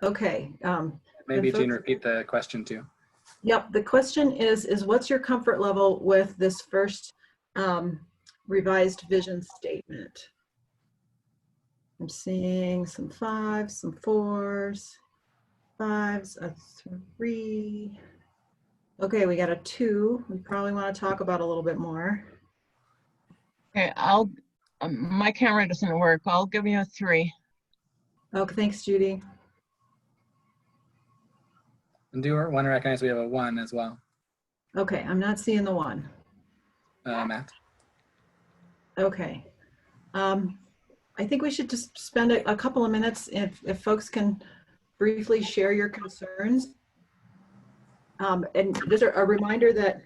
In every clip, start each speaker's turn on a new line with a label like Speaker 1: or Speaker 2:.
Speaker 1: Okay.
Speaker 2: Maybe Jean, repeat the question too.
Speaker 1: Yep, the question is what's your comfort level with this first revised vision statement? I'm seeing some 5s, some 4s, 5s, a 3. Okay, we got a 2. We probably want to talk about a little bit more.
Speaker 3: Okay, my camera doesn't work. I'll give you a 3.
Speaker 1: Okay, thanks, Judy.
Speaker 2: And do want to recognize we have a 1 as well.
Speaker 1: Okay, I'm not seeing the 1.
Speaker 2: Matt.
Speaker 1: Okay. I think we should just spend a couple of minutes if folks can briefly share your concerns. And just a reminder that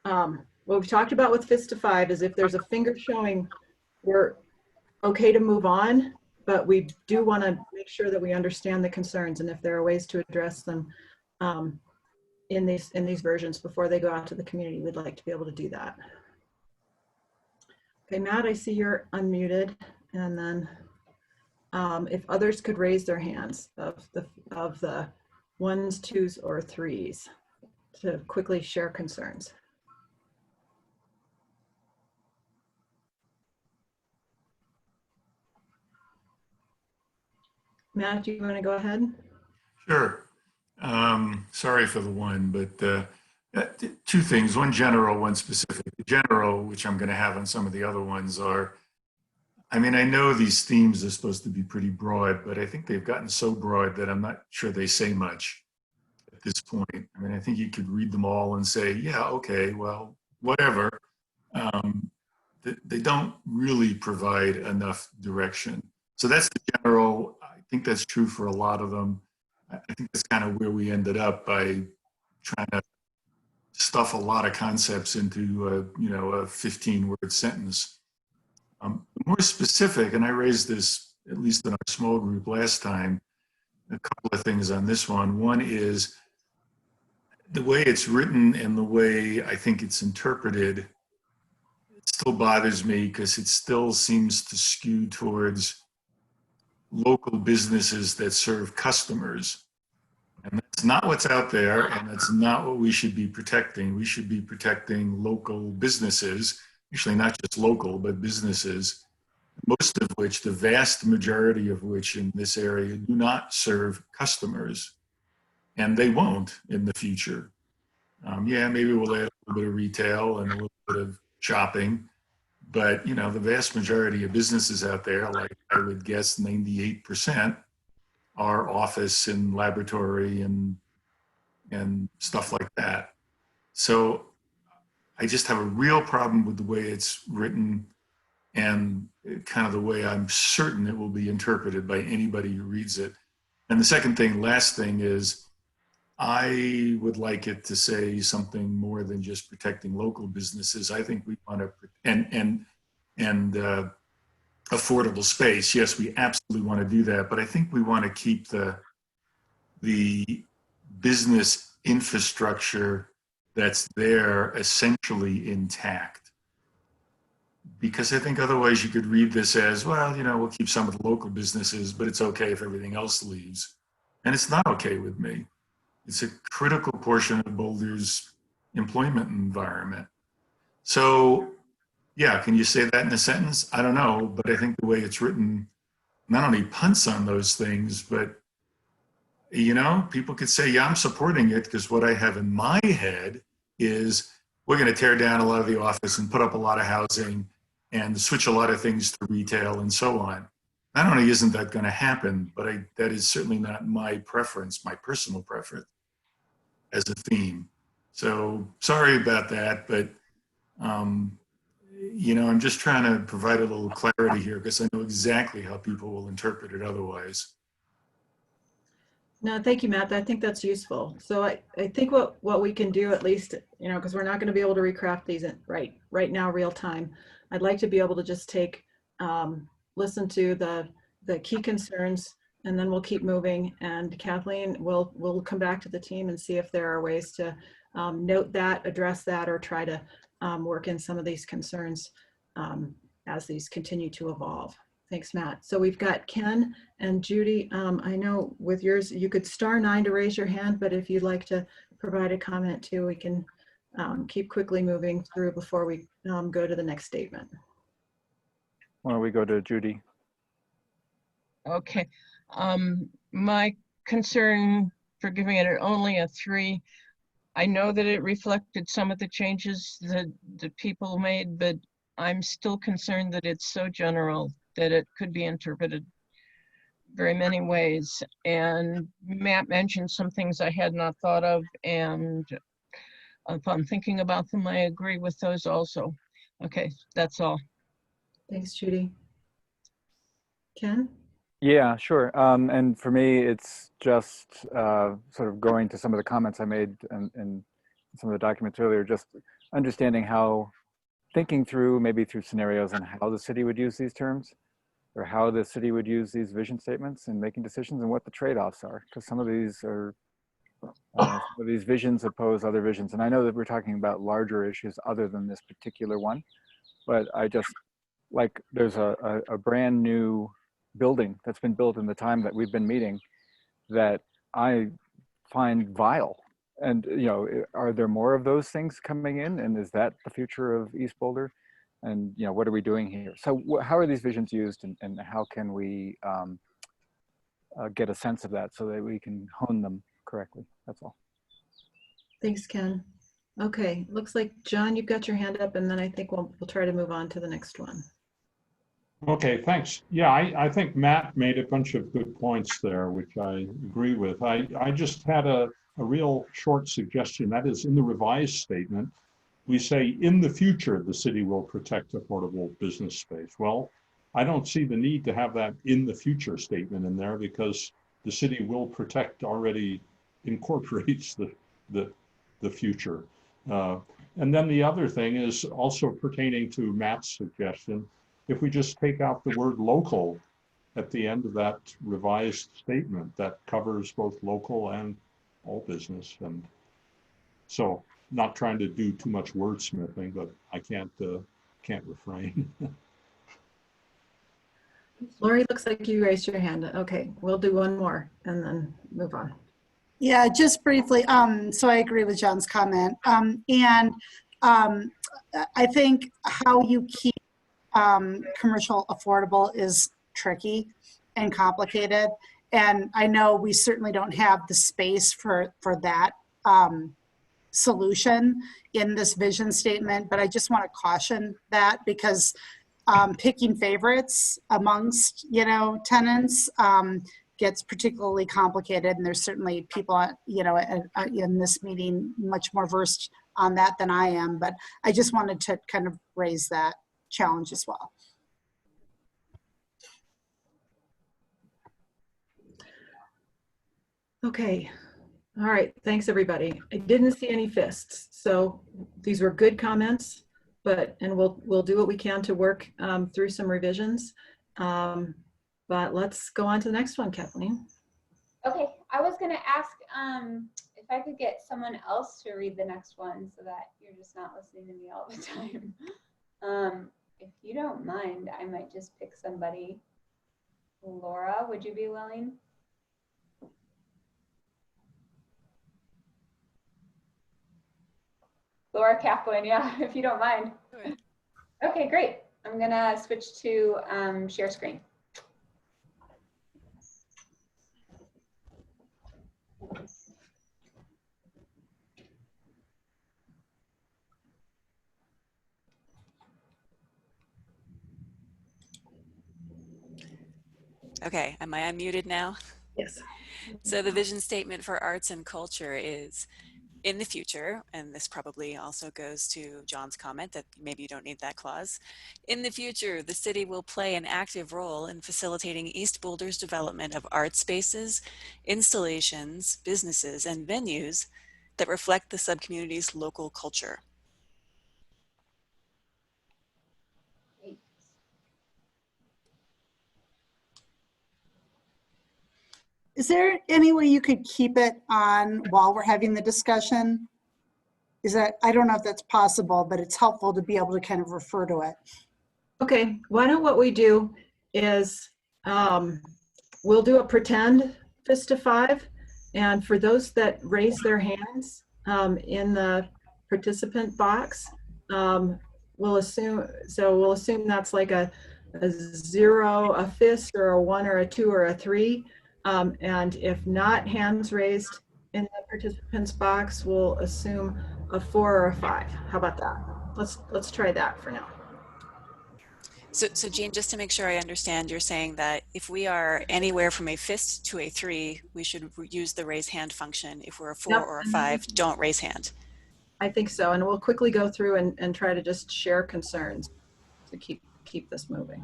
Speaker 1: what we've talked about with FISTA 5 is if there's a finger showing, we're okay to move on, but we do want to make sure that we understand the concerns and if there are ways to address them in these versions before they go out to the community, we'd like to be able to do that. Okay, Matt, I see you're unmuted, and then if others could raise their hands of the 1s, 2s, or 3s to quickly share concerns. Matt, do you want to go ahead?
Speaker 4: Sure. Sorry for the 1, but 2 things, one general, one specific. The general, which I'm going to have on some of the other ones, are, I mean, I know these themes are supposed to be pretty broad, but I think they've gotten so broad that I'm not sure they say much at this point. I mean, I think you could read them all and say, yeah, okay, well, whatever. They don't really provide enough direction. So that's the general. I think that's true for a lot of them. I think that's kind of where we ended up by trying to stuff a lot of concepts into a 15-word sentence. More specific, and I raised this at least in our small group last time, a couple of things on this one. One is the way it's written and the way I think it's interpreted. It still bothers me because it still seems to skew towards local businesses that serve customers. And that's not what's out there, and that's not what we should be protecting. We should be protecting local businesses, actually not just local, but businesses, most of which, the vast majority of which in this area do not serve customers, and they won't in the future. Yeah, maybe we'll add a little bit of retail and a little bit of shopping, but the vast majority of businesses out there, like I would guess 98%, are office and laboratory and stuff like that. So I just have a real problem with the way it's written and kind of the way I'm certain it will be interpreted by anybody who reads it. And the last thing is, I would like it to say something more than just protecting local businesses. I think we want to, and affordable space. Yes, we absolutely want to do that, but I think we want to keep the business infrastructure that's there essentially intact. Because I think otherwise you could read this as, well, we'll keep some of the local businesses, but it's okay if everything else leaves. And it's not okay with me. It's a critical portion of Boulder's employment environment. So, yeah, can you say that in a sentence? I don't know, but I think the way it's written not only punts on those things, but, people could say, yeah, I'm supporting it because what I have in my head is we're going to tear down a lot of the office and put up a lot of housing and switch a lot of things to retail and so on. Not only isn't that going to happen, but that is certainly not my preference, my personal preference as a theme. So sorry about that, but I'm just trying to provide a little clarity here because I know exactly how people will interpret it otherwise.
Speaker 1: No, thank you, Matt. I think that's useful. So I think what we can do, at least, because we're not going to be able to recraft these right now, real time. I'd like to be able to just listen to the key concerns, and then we'll keep moving. And Kathleen, we'll come back to the team and see if there are ways to note that, address that, or try to work in some of these concerns as these continue to evolve. Thanks, Matt. So we've got Ken and Judy. I know with yours, you could *9 to raise your hand, but if you'd like to provide a comment too, we can keep quickly moving through before we go to the next statement.
Speaker 5: Why don't we go to Judy?
Speaker 3: Okay. My concern for giving it only a 3, I know that it reflected some of the changes that the people made, but I'm still concerned that it's so general that it could be interpreted very many ways. And Matt mentioned some things I had not thought of, and if I'm thinking about them, I agree with those also. Okay, that's all.
Speaker 1: Thanks, Judy. Ken?
Speaker 5: Yeah, sure. And for me, it's just sort of going to some of the comments I made in some of the documents earlier, just understanding how, thinking through, maybe through scenarios on how the city would use these terms, or how the city would use these vision statements in making decisions, and what the trade-offs are. Because some of these are, some of these visions oppose other visions. And I know that we're talking about larger issues other than this particular one, but I just, like, there's a brand new building that's been built in the time that we've been meeting that I find vile. And, you know, are there more of those things coming in? And is that the future of East Boulder? And, you know, what are we doing here? So how are these visions used, and how can we get a sense of that so that we can hone them correctly? That's all.
Speaker 1: Thanks, Ken. Okay, looks like John, you've got your hand up, and then I think we'll try to move on to the next one.
Speaker 6: Okay, thanks. Yeah, I think Matt made a bunch of good points there, which I agree with. I just had a real short suggestion. That is, in the revised statement, we say, in the future, the city will protect affordable business space. Well, I don't see the need to have that in the future statement in there, because the city will protect already incorporates the future. And then the other thing is also pertaining to Matt's suggestion. If we just take out the word local at the end of that revised statement, that covers both local and all business. And so, not trying to do too much wordsmithing, but I can't refrain.
Speaker 1: Lori, looks like you raised your hand. Okay, we'll do one more and then move on.
Speaker 7: Yeah, just briefly. So I agree with John's comment. I think how you keep commercial affordable is tricky and complicated. And I know we certainly don't have the space for that solution in this vision statement, but I just want to caution that, because picking favorites amongst, tenants gets particularly complicated. And there's certainly people, in this meeting much more versed on that than I am, but I just wanted to kind of raise that challenge as well.
Speaker 1: Okay. All right. Thanks, everybody. I didn't see any fists, so these were good comments, and we'll do what we can to work through some revisions. But let's go on to the next one, Kathleen.
Speaker 8: Okay, I was going to ask if I could get someone else to read the next one so that you're just not listening to me all the time. If you don't mind, I might just pick somebody. Laura, would you be willing? Laura Kaplan, yeah, if you don't mind. Okay, great. I'm gonna switch to share screen.
Speaker 9: Okay, am I unmuted now?
Speaker 1: Yes.
Speaker 9: So the vision statement for arts and culture is, in the future, and this probably also goes to John's comment that maybe you don't need that clause, in the future, the city will play an active role in facilitating East Boulder's development of art spaces, installations, businesses, and venues that reflect the subcommunity's local culture.
Speaker 7: Is there any way you could keep it on while we're having the discussion? I don't know if that's possible, but it's helpful to be able to kind of refer to it.
Speaker 1: Okay, why don't what we do is we'll do a pretend fist of 5. And for those that raise their hands in the participant box, we'll assume that's like a 0, a fist, or a 1 or a 2 or a 3. And if not hands raised in the participants box, we'll assume a 4 or a 5. How about that? Let's try that for now.
Speaker 9: So Jean, just to make sure I understand, you're saying that if we are anywhere from a fist to a 3, we should use the raise hand function. If we're a 4
Speaker 1: Yep.
Speaker 9: or a 5, don't raise hand.
Speaker 1: I think so. And we'll quickly go through and try to just share concerns to keep this moving.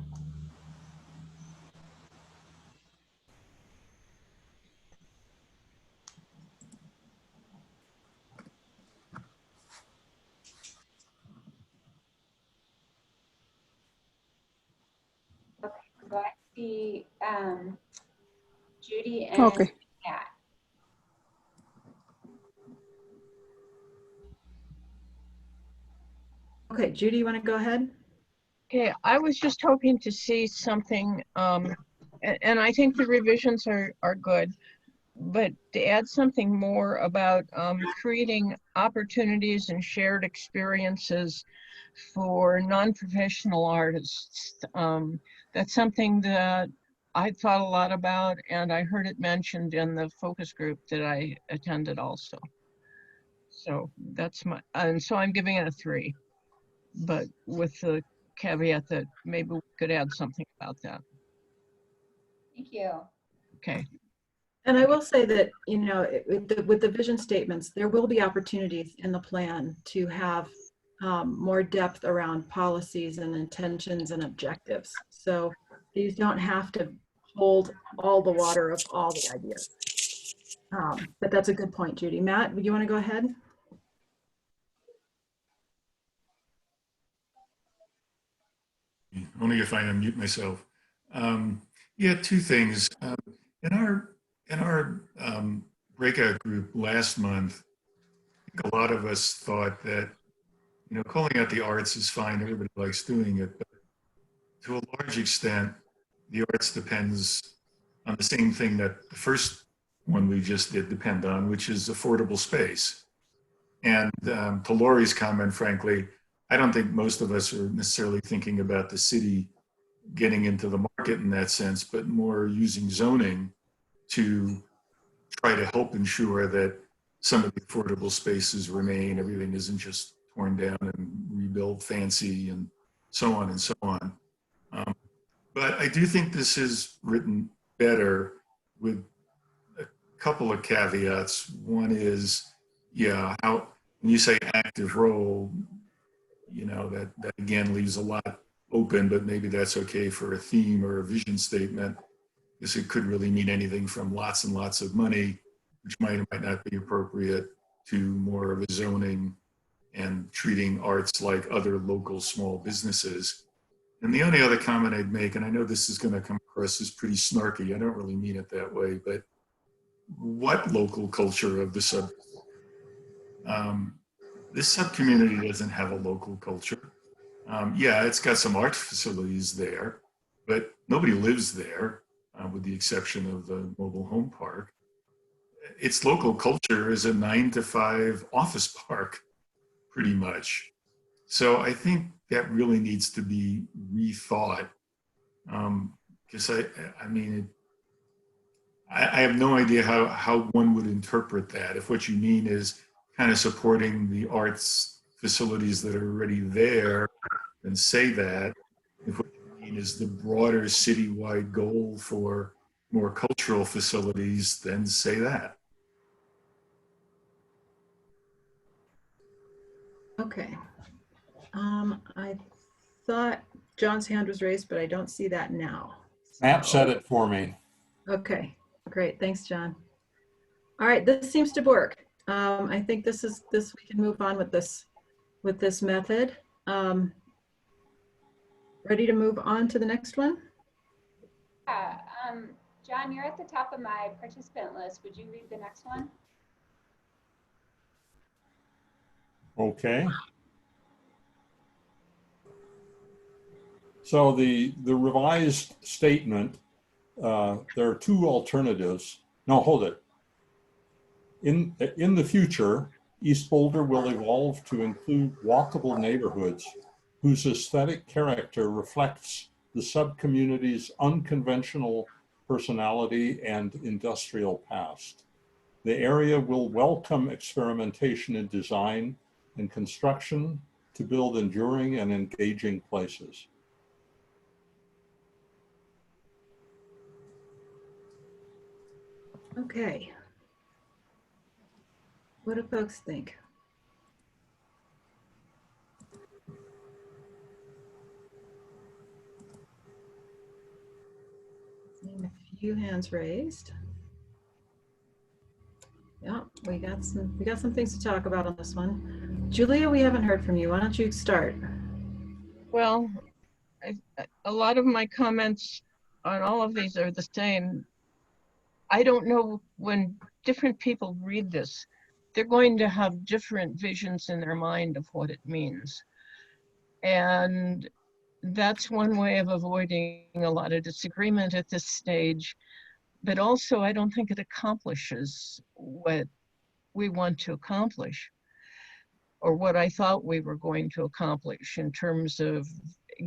Speaker 8: Okay, so I see Judy and
Speaker 10: Okay.
Speaker 8: Matt.
Speaker 1: Okay, Judy, you want to go ahead?
Speaker 3: Okay, I was just hoping to see something, and I think the revisions are good, but to add something more about creating opportunities and shared experiences for non-professional artists. That's something that I thought a lot about, and I heard it mentioned in the focus group that I attended also. So that's and so I'm giving it a 3, but with the caveat that maybe we could add something about that.
Speaker 8: Thank you.
Speaker 3: Okay.
Speaker 1: And I will say that, you know, with the vision statements, there will be opportunities in the plan to have more depth around policies and intentions and objectives. So these don't have to hold all the water of all the ideas. But that's a good point, Judy. Matt, would you want to go ahead?
Speaker 4: Only if I unmute myself. Yeah, 2 things. In our breakout group last month, I think a lot of us thought that, you know, calling out the arts is fine. Everybody likes doing it, but to a large extent, the arts depends on the same thing that the first one we just did depend on, which is affordable space. And to Lori's comment, frankly, I don't think most of us are necessarily thinking about the city getting into the market in that sense, but more using zoning to try to help ensure that some of the affordable spaces remain, everything isn't just torn down and rebuilt fancy and so on and so on. But I do think this is written better with a couple of caveats. One is, yeah, how when you say active role, you know, that again leaves a lot open, but maybe that's okay for a theme or a vision statement, because it could really mean anything from lots and lots of money, which might or might not be appropriate, to more of a zoning and treating arts like other local small businesses. And the only other comment I'd make, and I know this is going to come across as pretty snarky, I don't really mean it that way, but what local culture of the sub? This sub-community doesn't have a local culture. Yeah, it's got some art facilities there, but nobody lives there, with the exception of the mobile home park. Its local culture is a 9-to-5 office park, pretty much. So I think that really needs to be rethought. Because I mean, I have no idea how one would interpret that. If what you mean is kind of supporting the arts facilities that are already there, then say that. If what you mean is the broader citywide goal for more cultural facilities, then say that.
Speaker 1: Okay. I thought John's hand was raised, but I don't see that now.
Speaker 6: Matt said it for me.
Speaker 1: Okay, great. Thanks, John. All right, this seems to work. I think we can move on with this method. Ready to move on to the next one?
Speaker 8: Yeah, John, you're at the top of my participant list. Would you read the next one?
Speaker 6: Okay. So the revised statement, there are two alternatives. No, hold it. In the future, East Boulder will evolve to include walkable neighborhoods whose aesthetic character reflects the subcommunity's unconventional personality and industrial past. The area will welcome experimentation in design and construction to build enduring and engaging places.
Speaker 1: Okay. What do folks think? Seeing a few hands raised. Yeah, we got some things to talk about on this one. Julia, we haven't heard from you. Why don't you start?
Speaker 3: Well, a lot of my comments on all of these are the same. I don't know, when different people read this, they're going to have different visions in their mind of what it means. And that's one way of avoiding a lot of disagreement at this stage. But also, I don't think it accomplishes what we want to accomplish, or what I thought we were going to accomplish in terms of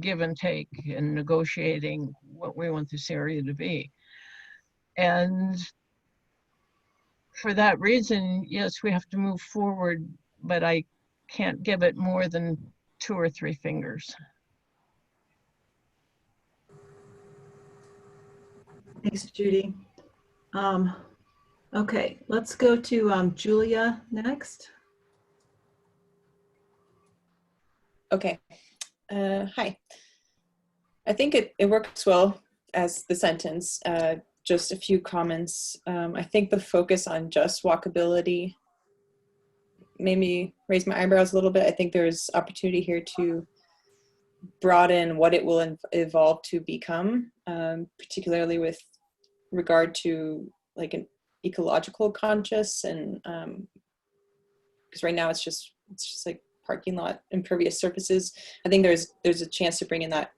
Speaker 3: give and take and negotiating what we want this area to be. And for that reason, yes, we have to move forward, but I can't give it more than 2 or 3 fingers.
Speaker 1: Thanks, Judy. Okay, let's go to Julia next.
Speaker 10: Okay. Hi. I think it works well as the sentence. Just a few comments. I think the focus on just walkability made me raise my eyebrows a little bit. I think there's opportunity here to broaden what it will evolve to become, particularly with regard to like an ecological conscious, and because right now it's just like parking lot impervious surfaces. I think there's a chance to bring in that,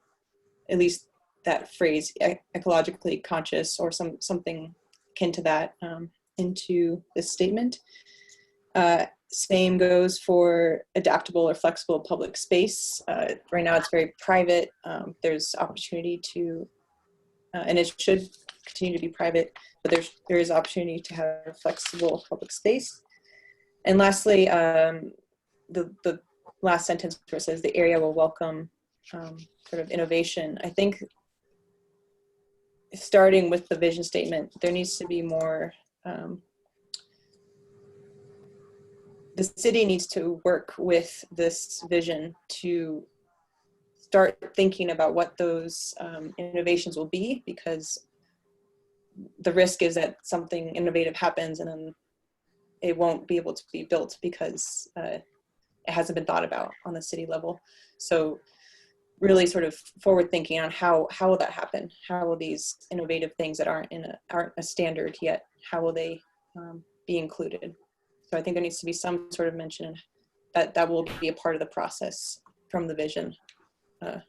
Speaker 10: at least that phrase, ecologically conscious, or something akin to that, into this statement. Same goes for adaptable or flexible public space. Right now it's very private. There's opportunity to, and it should continue to be private, but there is opportunity to have flexible public space. And lastly, the last sentence where it says the area will welcome sort of innovation. I think starting with the vision statement, there needs to be more, the city needs to work with this vision to start thinking about what those innovations will be, because the risk is that something innovative happens and then it won't be able to be built because it hasn't been thought about on the city level. So really sort of forward thinking on how will that happen? How will these innovative things that aren't a standard yet, how will they be included? So I think there needs to be some sort of mention that will be a part of the process from the vision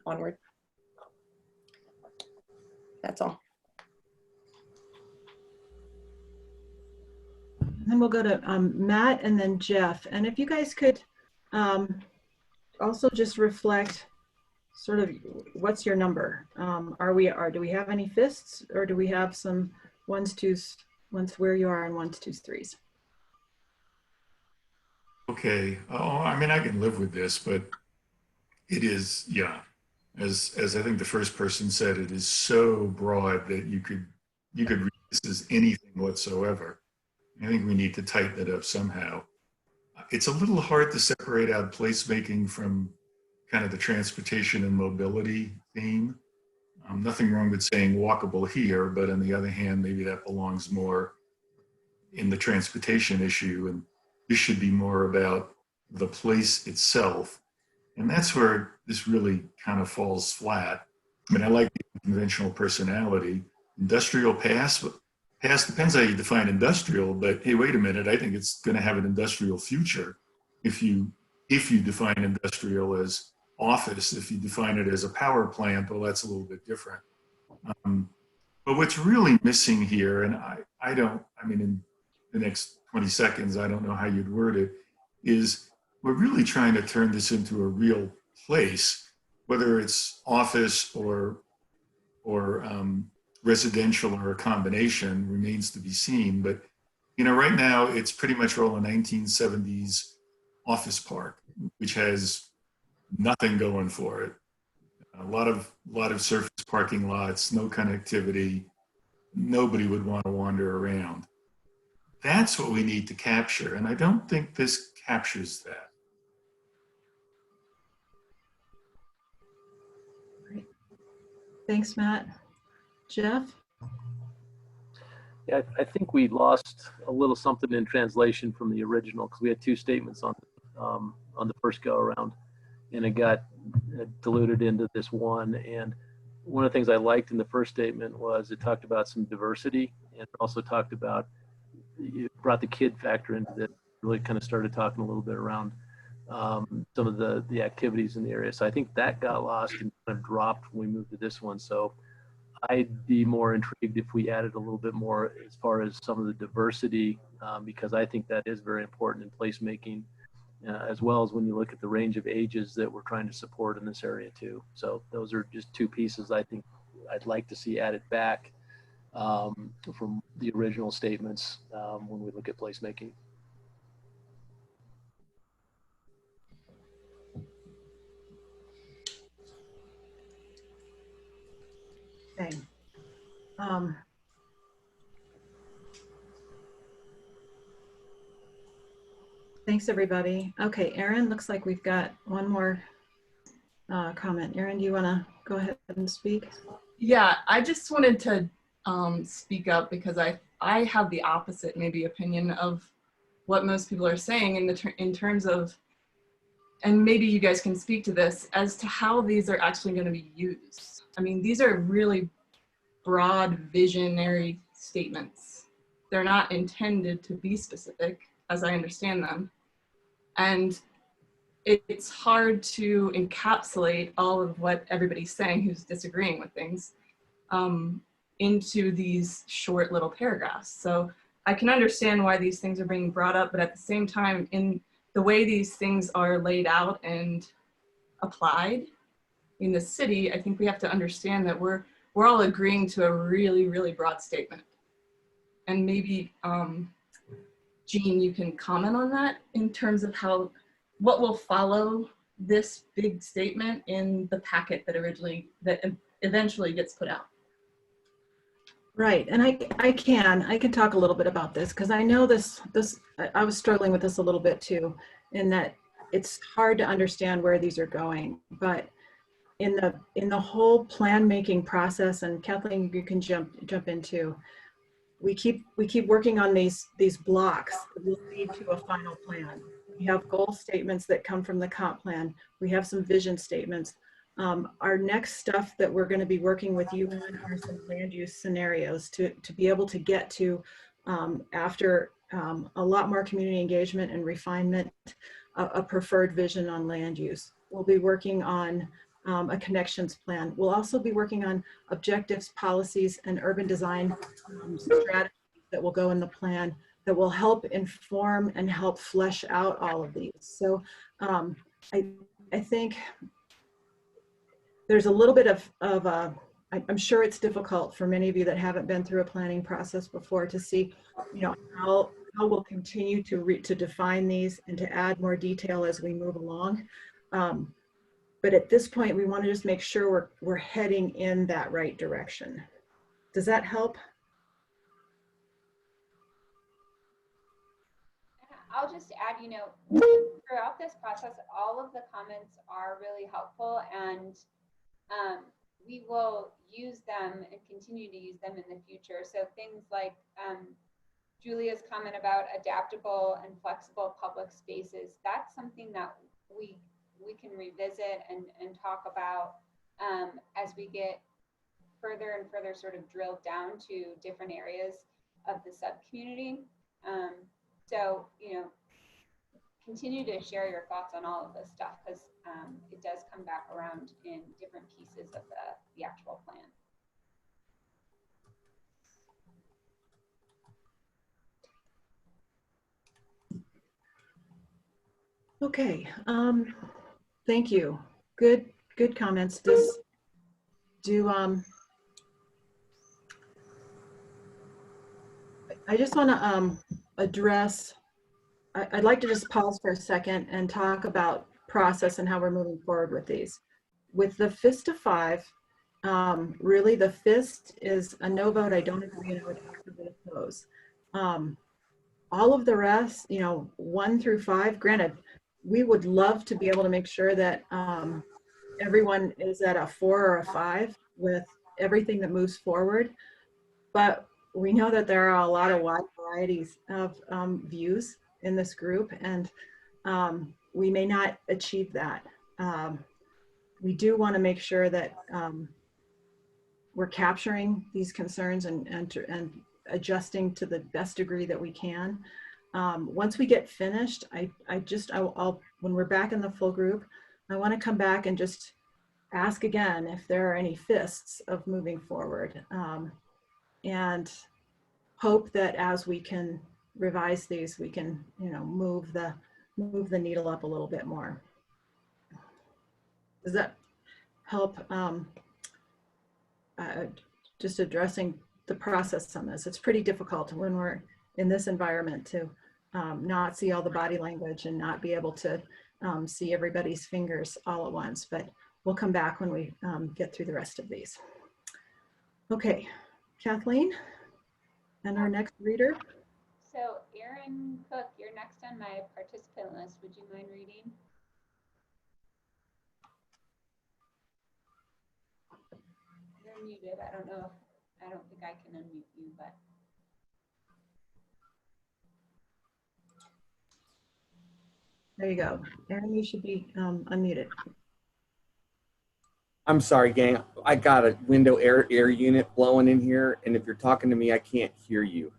Speaker 10: onward. That's all.
Speaker 1: Then we'll go to Matt and then Jeff. And if you guys could also just reflect sort of what's your number? Do we have any fists, or do we have some ones, twos, where you are, and ones, twos, threes?
Speaker 4: Okay. Oh, I mean, I can live with this, but it is, yeah. As I think the first person said, it is so broad that you could read this as anything whatsoever. I think we need to tighten it up somehow. It's a little hard to separate out placemaking from kind of the transportation and mobility theme. Nothing wrong with saying walkable here, but on the other hand, maybe that belongs more in the transportation issue, and this should be more about the place itself. And that's where this really kind of falls flat. I mean, I like the conventional personality. Industrial past depends how you define industrial, but hey, wait a minute, I think it's going to have an industrial future if you define industrial as office. If you define it as a power plant, well, that's a little bit different. But what's really missing here, and I don't, I mean, in the next 20 seconds, I don't know how you'd word it, is we're really trying to turn this into a real place, whether it's office or residential or a combination remains to be seen. But, you know, right now it's pretty much all a 1970s office park, which has nothing going for it. A lot of surface parking lots, no connectivity. Nobody would want to wander around. That's what we need to capture, and I don't think this captures that.
Speaker 1: Great. Thanks, Matt. Jeff?
Speaker 11: Yeah, I think we lost a little something in translation from the original because we had two statements on the first go around, and it got diluted into this one. And one of the things I liked in the first statement was it talked about some diversity, and it also talked about, it brought the kid factor into this, really kind of started talking a little bit around some of the activities in the area. So I think that got lost and kind of dropped when we moved to this one. So I'd be more intrigued if we added a little bit more as far as some of the diversity, because I think that is very important in placemaking, as well as when you look at the range of ages that we're trying to support in this area too. So those are just two pieces I think I'd like to see added back from the original statements when we look at placemaking.
Speaker 1: Okay. Thanks, everybody. Okay, Erin, looks like we've got one more comment. Erin, do you want to go ahead and speak?
Speaker 12: Yeah, I just wanted to speak up because I have the opposite maybe opinion of what most people are saying in terms of, and maybe you guys can speak to this, as to how these are actually going to be used. I mean, these are really broad visionary statements. They're not intended to be specific, as I understand them. And it's hard to encapsulate all of what everybody's saying who's disagreeing with things into these short little paragraphs. So I can understand why these things are being brought up, but at the same time, in the way these things are laid out and applied in the city, I think we have to understand that we're all agreeing to a really, really broad statement. And maybe, Jean, you can comment on that in terms of what will follow this big statement in the packet that eventually gets put out.
Speaker 1: Right, and I can talk a little bit about this because I know I was struggling with this a little bit too, in that it's hard to understand where these are going. But in the whole plan making process, and Kathleen, you can jump into, we keep working on these blocks that will lead to a final plan. We have goal statements that come from the comp plan. We have some vision statements. Our next stuff that we're going to be working with you on are some land use scenarios to be able to get to, after a lot more community engagement and refinement, a preferred vision on land use. We'll be working on a connections plan. We'll also be working on objectives, policies, and urban design strategies that will go in the plan that will help inform and help flesh out all of these. So I think there's a little bit of I'm sure it's difficult for many of you that haven't been through a planning process before to see, you know, how we'll continue to define these and to add more detail as we move along. But at this point, we want to just make sure we're heading in that right direction. Does that help?
Speaker 8: I'll just add, you know, throughout this process, all of the comments are really helpful, and we will use them and continue to use them in the future. So things like Julia's comment about adaptable and flexible public spaces, that's something that we can revisit and talk about as we get further and further sort of drilled down to different areas of the sub-community. So, you know, continue to share your thoughts on all of this stuff, because it does come back around in different pieces of the actual plan.
Speaker 1: Okay, thank you. Good comments. I just want to address, I'd like to just pause for a second and talk about process and how we're moving forward with these. With the FIST to 5, really the FIST is a no vote. I don't agree, and I would actively oppose. All of the rest, 1 through 5, granted, we would love to be able to make sure that everyone is at a 4 or a 5 with everything that moves forward. But we know that there are a lot of wide varieties of views in this group, and we may not achieve that. We do want to make sure that we're capturing these concerns and adjusting to the best degree that we can. Once we get finished, I'll when we're back in the full group, I want to come back and just ask again if there are any fists of moving forward, and hope that as we can revise these, we can move the needle up a little bit more. Does that help? Just addressing the process on this. It's pretty difficult when we're in this environment to not see all the body language and not be able to see everybody's fingers all at once, but we'll come back when we get through the rest of these. Okay, Kathleen, and our next reader.
Speaker 8: So Erin Cook, you're next on my participant list. Would you mind reading? You're muted. I don't know if, I don't think I can unmute you, but.
Speaker 1: There you go. Erin, you should be unmuted.
Speaker 13: I'm sorry, gang. I got a window air unit blowing in here, and if you're talking to me, I can't hear you.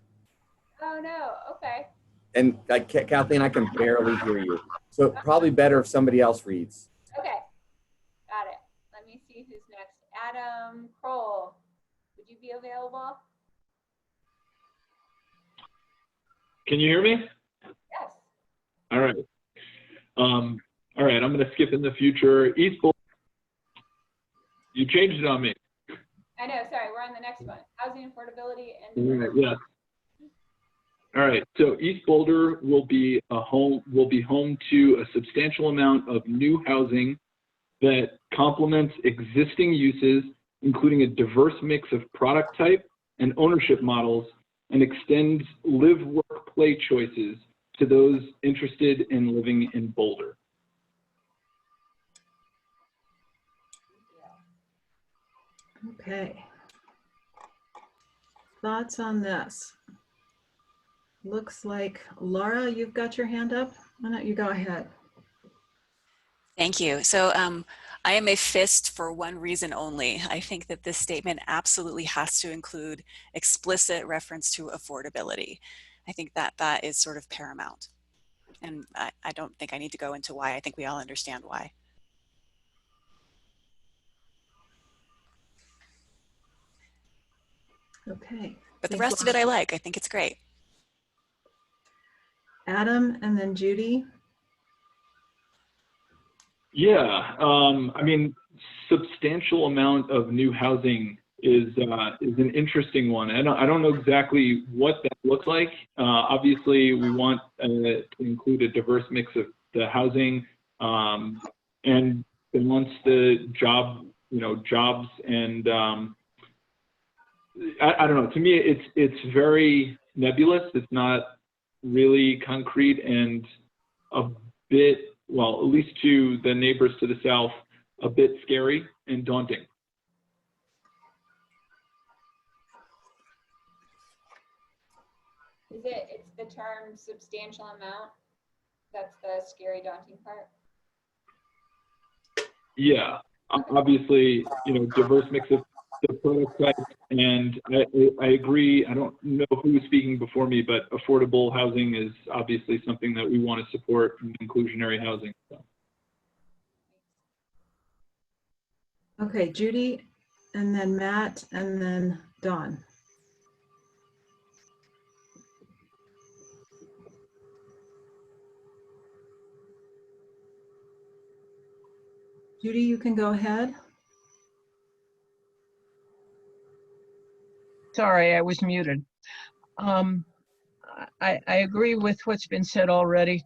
Speaker 8: Oh no, okay.
Speaker 13: And Kathleen, I can barely hear you. So probably better if somebody else reads.
Speaker 8: Okay, got it. Let me see who's next. Adam Kroll, would you be available?
Speaker 14: Can you hear me?
Speaker 8: Yes.
Speaker 14: All right. All right, I'm going to skip in the future. East Boulder. You changed it on me.
Speaker 8: I know, sorry, we're on the next one. Housing affordability and
Speaker 14: Yeah. All right, so East Boulder will be home to a substantial amount of new housing that complements existing uses, including a diverse mix of product type and ownership models, and extends live, work, play choices to those interested in living in Boulder.
Speaker 1: Okay. Thoughts on this? Looks like Laura, you've got your hand up. Why don't you go ahead?
Speaker 9: Thank you. So I am a FIST for one reason only. I think that this statement absolutely has to include explicit reference to affordability. I think that that is sort of paramount. And I don't think I need to go into why. I think we all understand why.
Speaker 1: Okay.
Speaker 9: But the
Speaker 1: Thanks,
Speaker 9: rest of
Speaker 1: Laura.
Speaker 9: it I like. I think it's great.
Speaker 1: Adam and then Judy.
Speaker 14: Yeah, I mean, substantial amount of new housing is an interesting one. I don't know exactly what that looks like. Obviously, we want to include a diverse mix of the housing, and once the jobs and I don't know. To me, it's very nebulous. It's not really concrete, and a bit, well, at least to the neighbors to the south, a bit scary and daunting.
Speaker 8: it's the term substantial amount? That's the scary, daunting part?
Speaker 14: Yeah, obviously, diverse mix of the prototype, and I agree. I don't know who was speaking before me, but affordable housing is obviously something that we want to support in inclusionary housing. So.
Speaker 1: Okay, Judy, and then Matt, and then Dawn. Judy, you can go ahead.
Speaker 3: Sorry, I was muted. I agree with what's been said already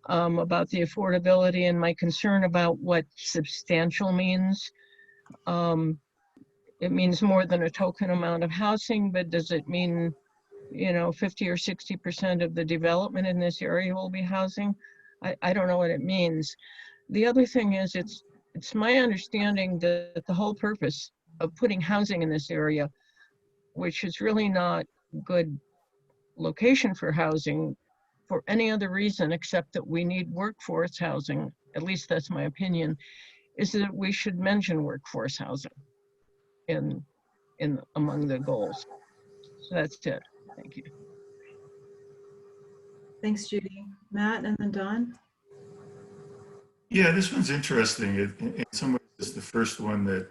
Speaker 3: about the affordability and my concern about what substantial means. It means more than a token amount of housing, but does it mean, 50 or 60% of the development in this area will be housing? I don't know what it means. The other thing is it's my understanding that the whole purpose of putting housing in this area, which is really not good location for housing for any other reason except that we need workforce housing, at least that's my opinion, is that we should mention workforce housing in among the goals. So that's it. Thank you.
Speaker 1: Thanks, Judy. Matt, and then Dawn.
Speaker 4: Yeah, this one's interesting. In some ways, it's the first one that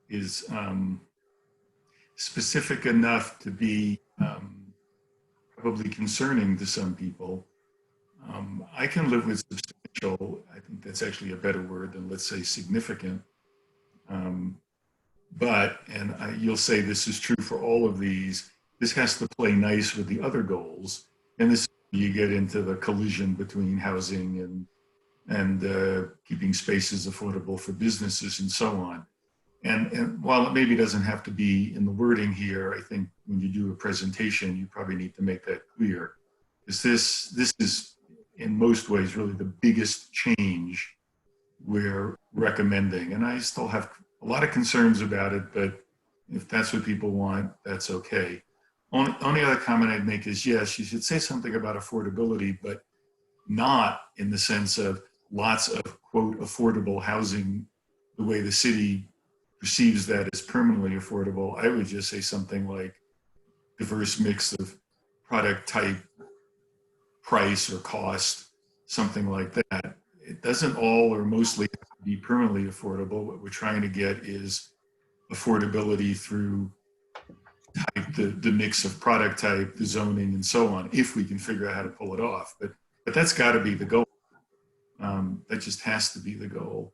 Speaker 4: is specific enough to be probably concerning to some people. I can live with substantial. I think that's actually a better word than, let's say, significant. You'll say this is true for all of these, this has to play nice with the other goals. And this, you get into the collision between housing and keeping spaces affordable for businesses and so on. And while it maybe doesn't have to be in the wording here, I think when you do a presentation, you probably need to make that clear. Because this is, in most ways, really the biggest change we're recommending. And I still have a lot of concerns about it, but if that's what people want, that's okay. Only other comment I'd make is, yes, you should say something about affordability, but not in the sense of lots of, quote, affordable housing, the way the city perceives that as permanently affordable. I would just say something like diverse mix of product type, price or cost, something like that. It doesn't all or mostly have to be permanently affordable. What we're trying to get is affordability through type, the mix of product type, the zoning and so on, if we can figure out how to pull it off. But that's got to be the goal. That just has to be the goal.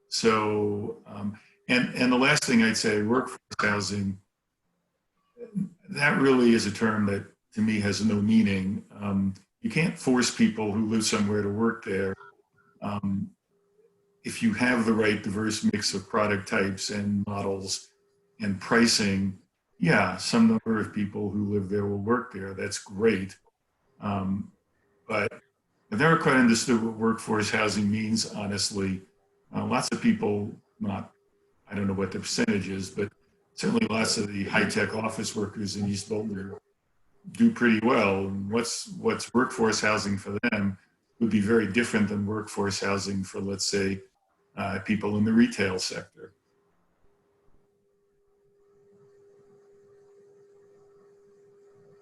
Speaker 4: So, and the last thing I'd say, workforce housing, that really is a term that to me has no meaning. You can't force people who live somewhere to work there. If you have the right diverse mix of product types and models and pricing, yeah, some number of people who live there will work there. That's great. But I've never quite understood what workforce housing means, honestly. Lots of people, I don't know what the percentage is, but certainly lots of the high-tech office workers in East Boulder do pretty well. And what's workforce housing for them would be very different than workforce housing for, let's say, people in the retail sector.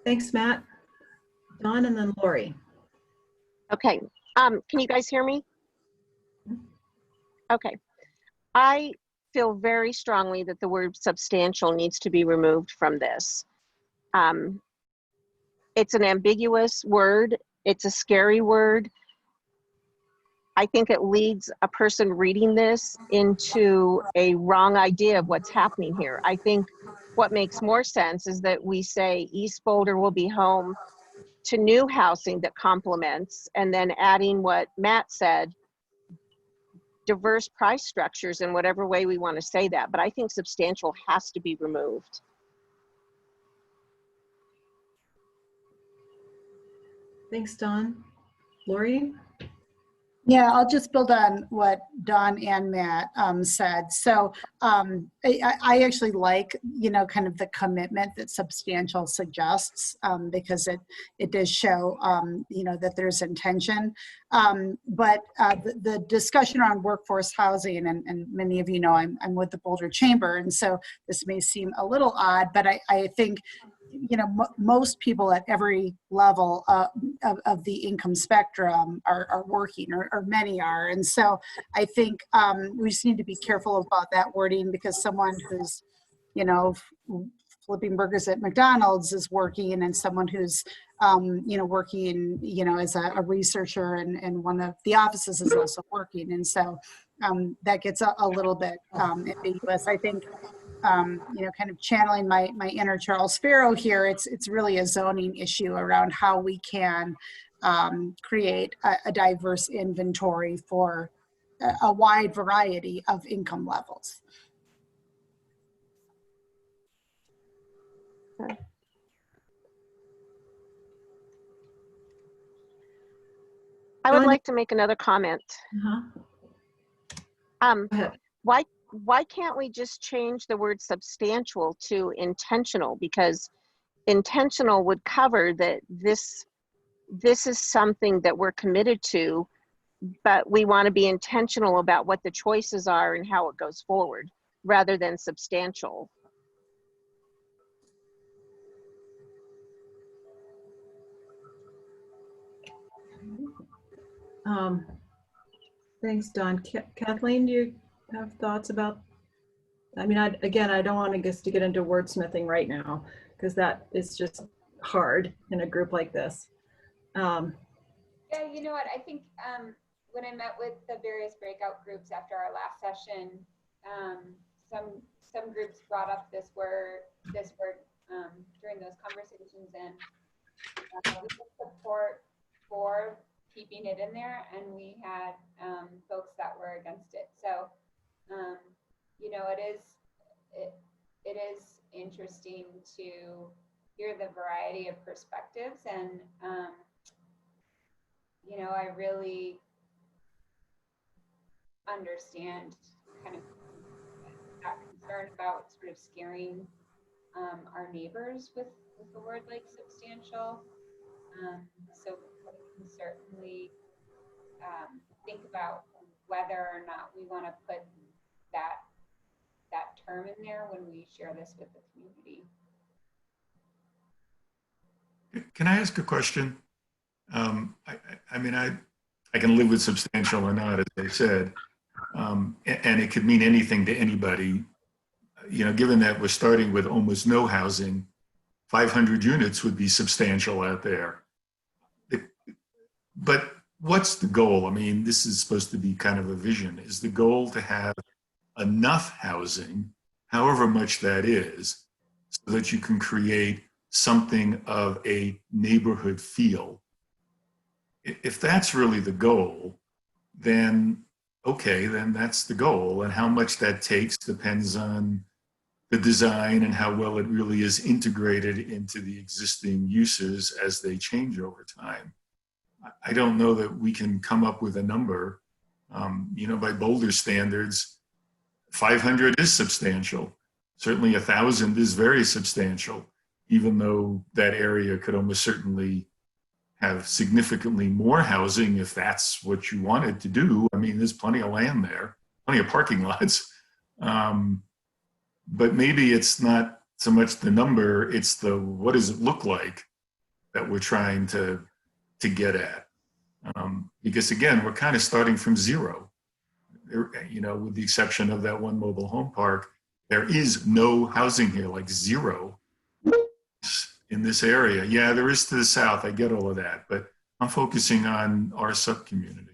Speaker 1: Thanks, Matt. Dawn, and then Lori.
Speaker 15: Okay. Can you guys hear me? Okay. I feel very strongly that the word substantial needs to be removed from this. It's an ambiguous word. It's a scary word. I think it leads a person reading this into a wrong idea of what's happening here. I think what makes more sense is that we say East Boulder will be home to new housing that complements, and then adding what Matt said, diverse price structures in whatever way we want to say that. But I think substantial has to be removed.
Speaker 1: Thanks, Dawn. Lori?
Speaker 7: Yeah, I'll just build on what Dawn and Matt said. So I actually like, kind of the commitment that substantial suggests, because it does show, that there's intention. But the discussion around workforce housing, and many of you know I'm with the Boulder Chamber, and so this may seem a little odd, but I think most people at every level of the income spectrum are working, or many are. And so I think we just need to be careful about that wording, because someone who's, flipping burgers at McDonald's is working, and someone who's, working, as a researcher in one of the offices is also working. And so that gets a little bit ambiguous. I think kind of channeling my inner Charles Sparrow here, it's really a zoning issue around how we can create a diverse inventory for a wide variety of income levels.
Speaker 15: I would like to make another comment. Why can't we just change the word substantial to intentional? Because intentional would cover that this is something that we're committed to, but we want to be intentional about what the choices are and how it goes forward, rather than substantial.
Speaker 1: Thanks, Don. Kathleen, do you have thoughts about? I mean, again, I don't want us to get into wordsmithing right now, because that is just hard in a group like this.
Speaker 8: Yeah, you know what? I think when I met with the various breakout groups after our last session, some groups brought up this word during those conversations, and we took support for keeping it in there, and we had folks that were against it. So, it is interesting to hear the variety of perspectives, and I really understand kind of that concern about sort of scaring our neighbors with a word like substantial. So we can certainly think about whether or not we want to put that term in there when we share this with the community.
Speaker 4: Can I ask a question? I mean, I can live with substantial or not, as I said, and it could mean anything to anybody. Given that we're starting with almost no housing, 500 units would be substantial out there. But what's the goal? I mean, this is supposed to be kind of a vision. Is the goal to have enough housing, however much that is, so that you can create something of a neighborhood feel? If that's really the goal, then okay, then that's the goal. And how much that takes depends on the design and how well it really is integrated into the existing uses as they change over time. I don't know that we can come up with a number. By Boulder standards, 500 is substantial. Certainly 1,000 is very substantial, even though that area could almost certainly have significantly more housing if that's what you wanted to do. I mean, there's plenty of land there, plenty of parking lots. But maybe it's not so much the number, it's the what does it look like that we're trying to get at. Because again, we're kind of starting from zero. With the exception of that one mobile home park, there is no housing here, like zero in this area. Yeah, there is to the south, I get all of that, but I'm focusing on our sub-community.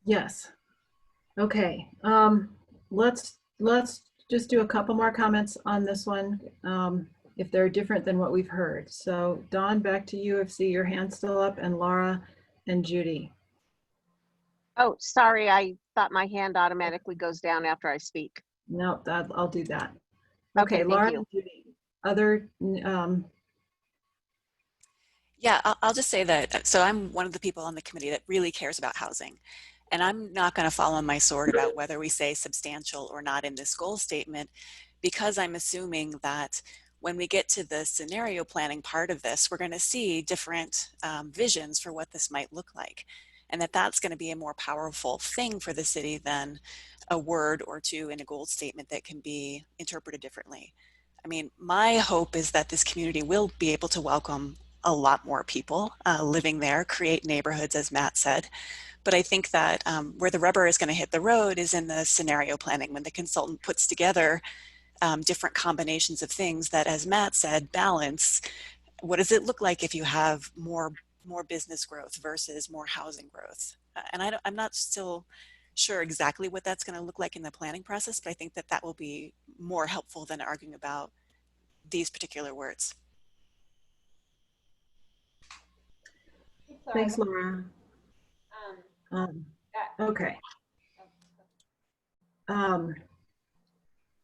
Speaker 1: Yes. Okay. Let's just do a couple more comments on this one, if they're different than what we've heard. So Dawn, back to you. I see your hand still up, and Laura and Judy.
Speaker 15: Oh, sorry. I thought my hand automatically goes down after I speak.
Speaker 1: No, I'll do that.
Speaker 15: Okay,
Speaker 1: Laura
Speaker 15: thank you.
Speaker 1: and Judy. Other,
Speaker 9: Yeah, I'll just say that, so I'm one of the people on the committee that really cares about housing. And I'm not going to fall on my sword about whether we say substantial or not in this goal statement, because I'm assuming that when we get to the scenario planning part of this, we're going to see different visions for what this might look like. And that's going to be a more powerful thing for the city than a word or two in a goal statement that can be interpreted differently. I mean, my hope is that this community will be able to welcome a lot more people living there, create neighborhoods, as Matt said. But I think that where the rubber is going to hit the road is in the scenario planning, when the consultant puts together different combinations of things that, as Matt said, balance. What does it look like if you have more business growth versus more housing growth? And I'm not still sure exactly what that's going to look like in the planning process, but I think that will be more helpful than arguing about these particular words.
Speaker 1: Thanks, Laura. Okay.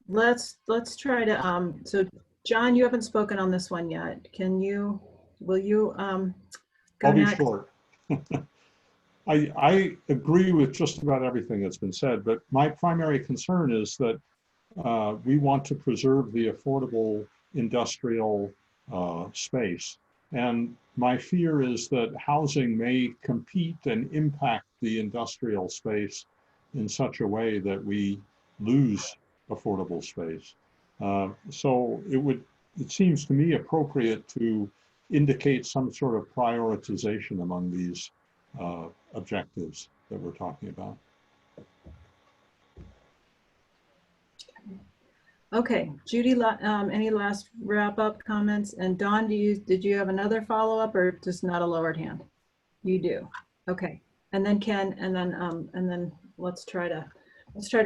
Speaker 1: Let's try to, so John, you haven't spoken on this one yet. Will you go
Speaker 6: I'll be
Speaker 1: next?
Speaker 6: short. I agree with just about everything that's been said, but my primary concern is that we want to preserve the affordable industrial space. And my fear is that housing may compete and impact the industrial space in such a way that we lose affordable space. So it seems to me appropriate to indicate some sort of prioritization among these objectives that we're talking about.
Speaker 1: Okay, Judy, any last wrap-up comments? And Dawn, did you have another follow-up, or just not a lowered hand? You do. Okay, and then Ken, and then let's try to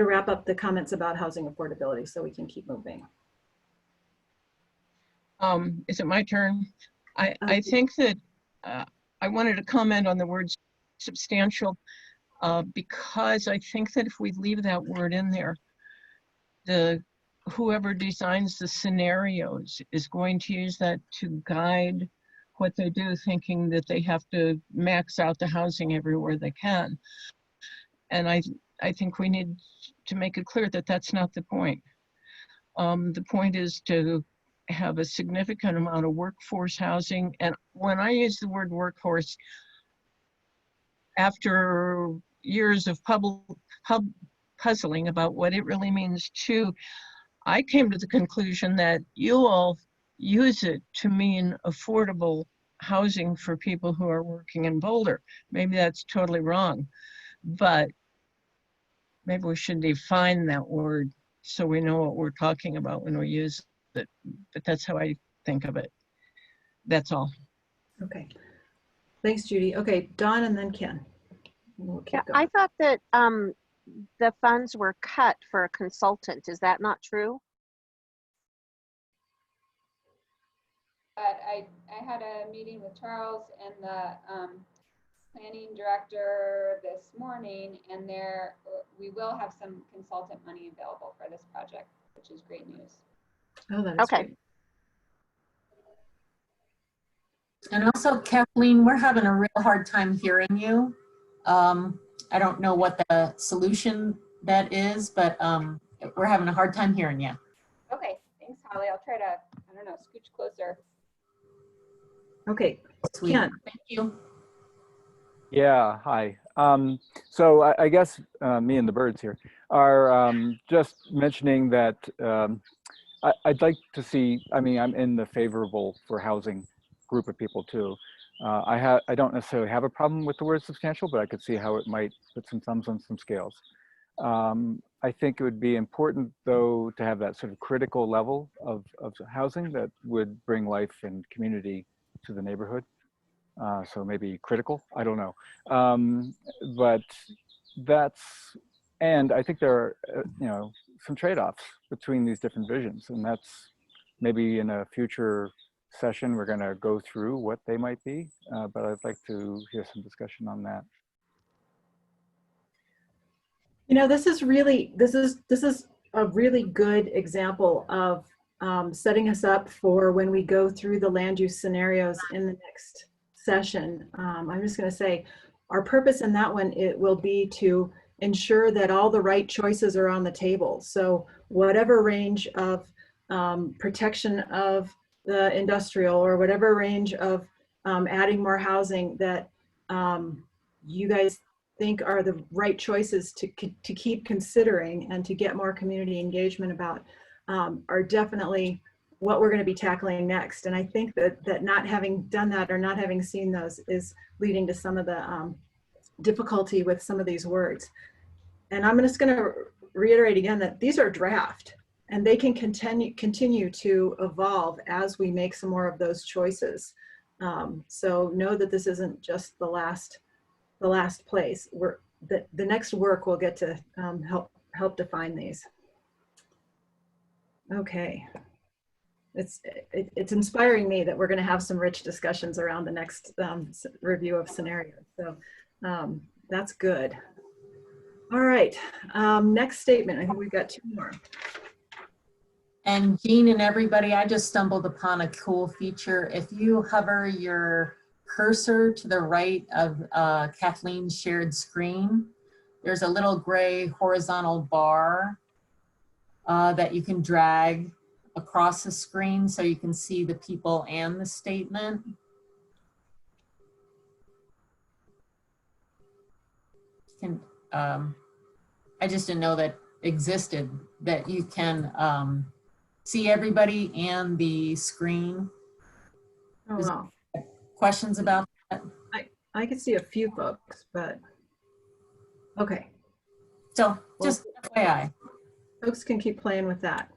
Speaker 1: wrap up the comments about housing affordability so we can keep moving.
Speaker 3: Is it my turn? I think that I wanted to comment on the word substantial because I think that if we leave that word in there, whoever designs the scenarios is going to use that to guide what they do, thinking that they have to max out the housing everywhere they can. And I think we need to make it clear that that's not the point. The point is to have a significant amount of workforce housing. And when I use the word workforce, after years of puzzling about what it really means too, I came to the conclusion that you all use it to mean affordable housing for people who are working in Boulder. Maybe that's totally wrong, but maybe we should define that word so we know what we're talking about when we use it. But that's how I think of it. That's all.
Speaker 1: Okay. Thanks, Judy. Okay, Dawn and then Ken. We'll keep going.
Speaker 15: I thought that the funds were cut for a consultant. Is that not true?
Speaker 8: But I had a meeting with Charles and the planning director this morning, and we will have some consultant money available for this project, which is great news.
Speaker 1: Oh, that is great.
Speaker 16: And also, Kathleen, we're having a real hard time hearing you. I don't know what the solution that is, but we're having a hard time hearing you.
Speaker 8: Okay, thanks, Holly. I'll try to, I don't know, scooch closer.
Speaker 1: Okay, Ken.
Speaker 16: Thank you.
Speaker 5: Yeah, hi. So I guess me and the birds here are just mentioning that I'd like to see, I mean, I'm in the favorable for housing group of people too. I don't necessarily have a problem with the word substantial, but I could see how it might put some thumbs on some scales. I think it would be important though to have that sort of critical level of housing that would bring life and community to the neighborhood. So maybe critical, I don't know. But and I think there are, some trade-offs between these different visions, and that's maybe in a future session, we're gonna go through what they might be, but I'd like to hear some discussion on that.
Speaker 1: This is a really good example of setting us up for when we go through the land use scenarios in the next session, I'm just going to say our purpose in that one, it will be to ensure that all the right choices are on the table. So whatever range of protection of the industrial or whatever range of adding more housing that you guys think are the right choices to keep considering and to get more community engagement about are definitely what we're going to be tackling next. And I think that not having done that or not having seen those is leading to some of the difficulty with some of these words. And I'm just going to reiterate again that these are draft and they can continue to evolve as we make some more of those choices. So know that this isn't just the last place. The next work will get to help define these. Okay. It's inspiring me that we're going to have some rich discussions around the next review of scenarios. So that's good. All right, next statement. I think we've got 2 more.
Speaker 16: And Jean and everybody, I just stumbled upon a cool feature. If you hover your cursor to the right of Kathleen's shared screen, there's a little gray horizontal bar that you can drag across the screen so you can see the people and the statement. I just didn't know that existed, that you can see everybody and the screen.
Speaker 1: Oh, wow.
Speaker 16: Questions about that?
Speaker 1: I could see a few folks, but okay.
Speaker 16: So just FYI.
Speaker 1: Folks can keep playing with that.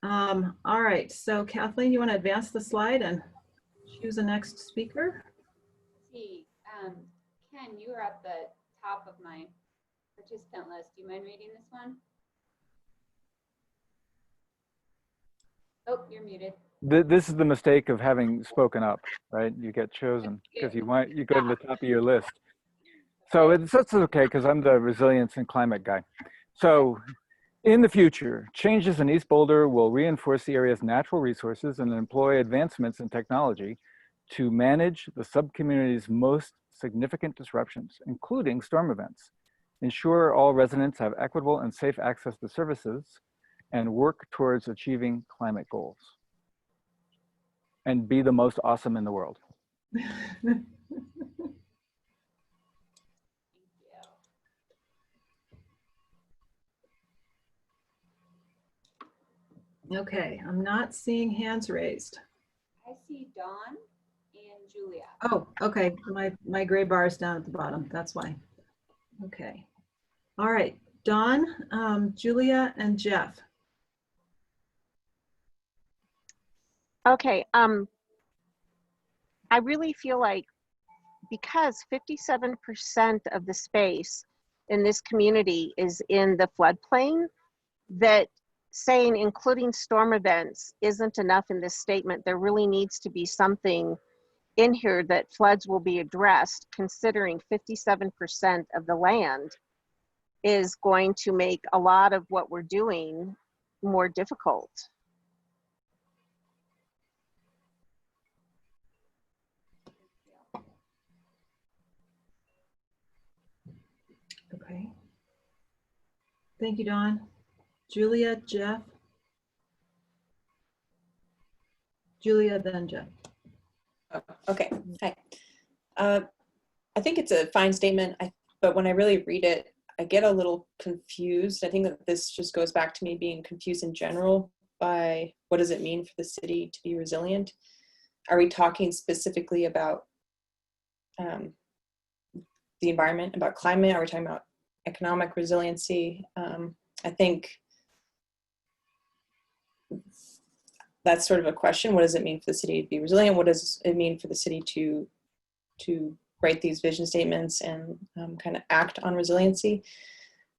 Speaker 1: All right, so Kathleen, you want to advance the slide and choose the next speaker?
Speaker 8: See, Ken, you were at the top of my participant list. Do you mind reading this one? Oh, you're muted.
Speaker 5: This is the mistake of having spoken up, right? You get chosen because you go to the top of your list. So that's okay because I'm the resilience and climate guy. So in the future, changes in East Boulder will reinforce the area's natural resources and employ advancements in technology to manage the subcommunity's most significant disruptions, including storm events, ensure all residents have equitable and safe access to services, and work towards achieving climate goals. And be the most awesome in the world.
Speaker 1: Okay, I'm not seeing hands raised.
Speaker 8: I see Dawn and Julia.
Speaker 1: Oh, okay, my gray bar is down at the bottom, that's why. Okay, all right, Dawn, Julia, and Jeff.
Speaker 15: Okay, I really feel like because 57% of the space in this community is in the floodplain, that saying including storm events isn't enough in this statement. There really needs to be something in here that floods will be addressed, considering 57% of the land is going to make a lot of what we're doing more difficult.
Speaker 1: Okay. Thank you, Dawn. Julia, Jeff. Julia, then Jeff.
Speaker 10: Oh, okay, hi. I think it's a fine statement, but when I really read it, I get a little confused. I think that this just goes back to me being confused in general by what does it mean for the city to be resilient? Are we talking specifically about the environment, about climate? Are we talking about economic resiliency? I think that's sort of a question. What does it mean for the city to be resilient? What does it mean for the city to write these vision statements and kind of act on resiliency?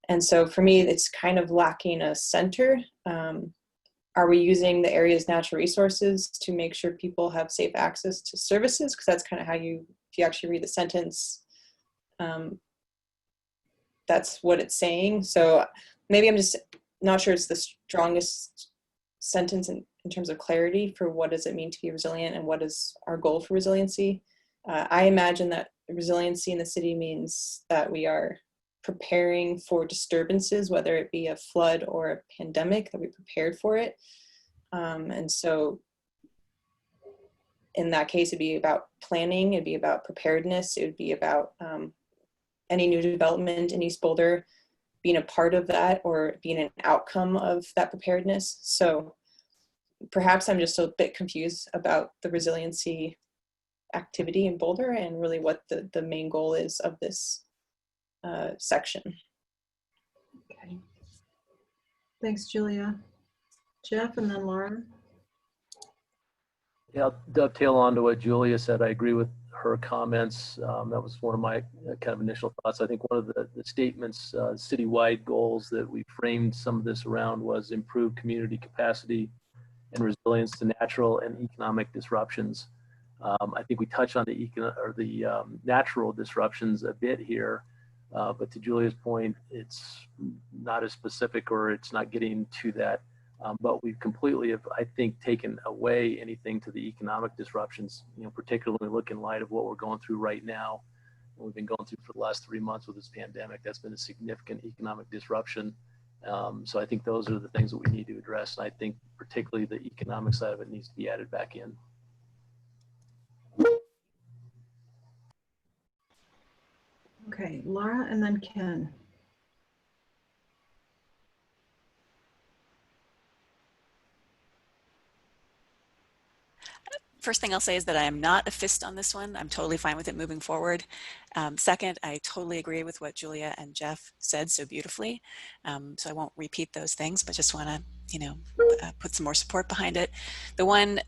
Speaker 10: And so for me, it's kind of lacking a center. Are we using the area's natural resources to make sure people have safe access to services? Because that's kind of how if you actually read the sentence, that's what it's saying. So maybe I'm just not sure it's the strongest sentence in terms of clarity for what does it mean to be resilient and what is our goal for resiliency. I imagine that resiliency in the city means that we are preparing for disturbances, whether it be a flood or a pandemic, that we prepared for it. And so in that case, it'd be about planning, it'd be about preparedness, it would be about any new development in East Boulder being a part of that or being an outcome of that preparedness. So perhaps I'm just a bit confused about the resiliency activity in Boulder and really what the main goal is of this section.
Speaker 1: Okay. Thanks, Julia. Jeff and then Laura.
Speaker 11: Yeah, I'll dovetail on to what Julia said. I agree with her comments. That was one of my kind of initial thoughts. I think one of the statements, citywide goals that we framed some of this around was improve community capacity and resilience to natural and economic disruptions. I think we touched on the natural disruptions a bit here, but to Julia's point, it's not as specific or it's not getting to that. But we've completely, I think, taken away anything to the economic disruptions, particularly look in light of what we're going through right now. We've been going through for the last 3 months with this pandemic. That's been a significant economic disruption. So I think those are the things that we need to address. And I think particularly the economic side of it needs to be added back in.
Speaker 1: Okay, Laura and then Ken.
Speaker 9: First thing I'll say is that I am not a fist on this one. I'm totally fine with it moving forward. Second, I totally agree with what Julia and Jeff said so beautifully. So I won't repeat those things, but just want to, put some more support behind it. The one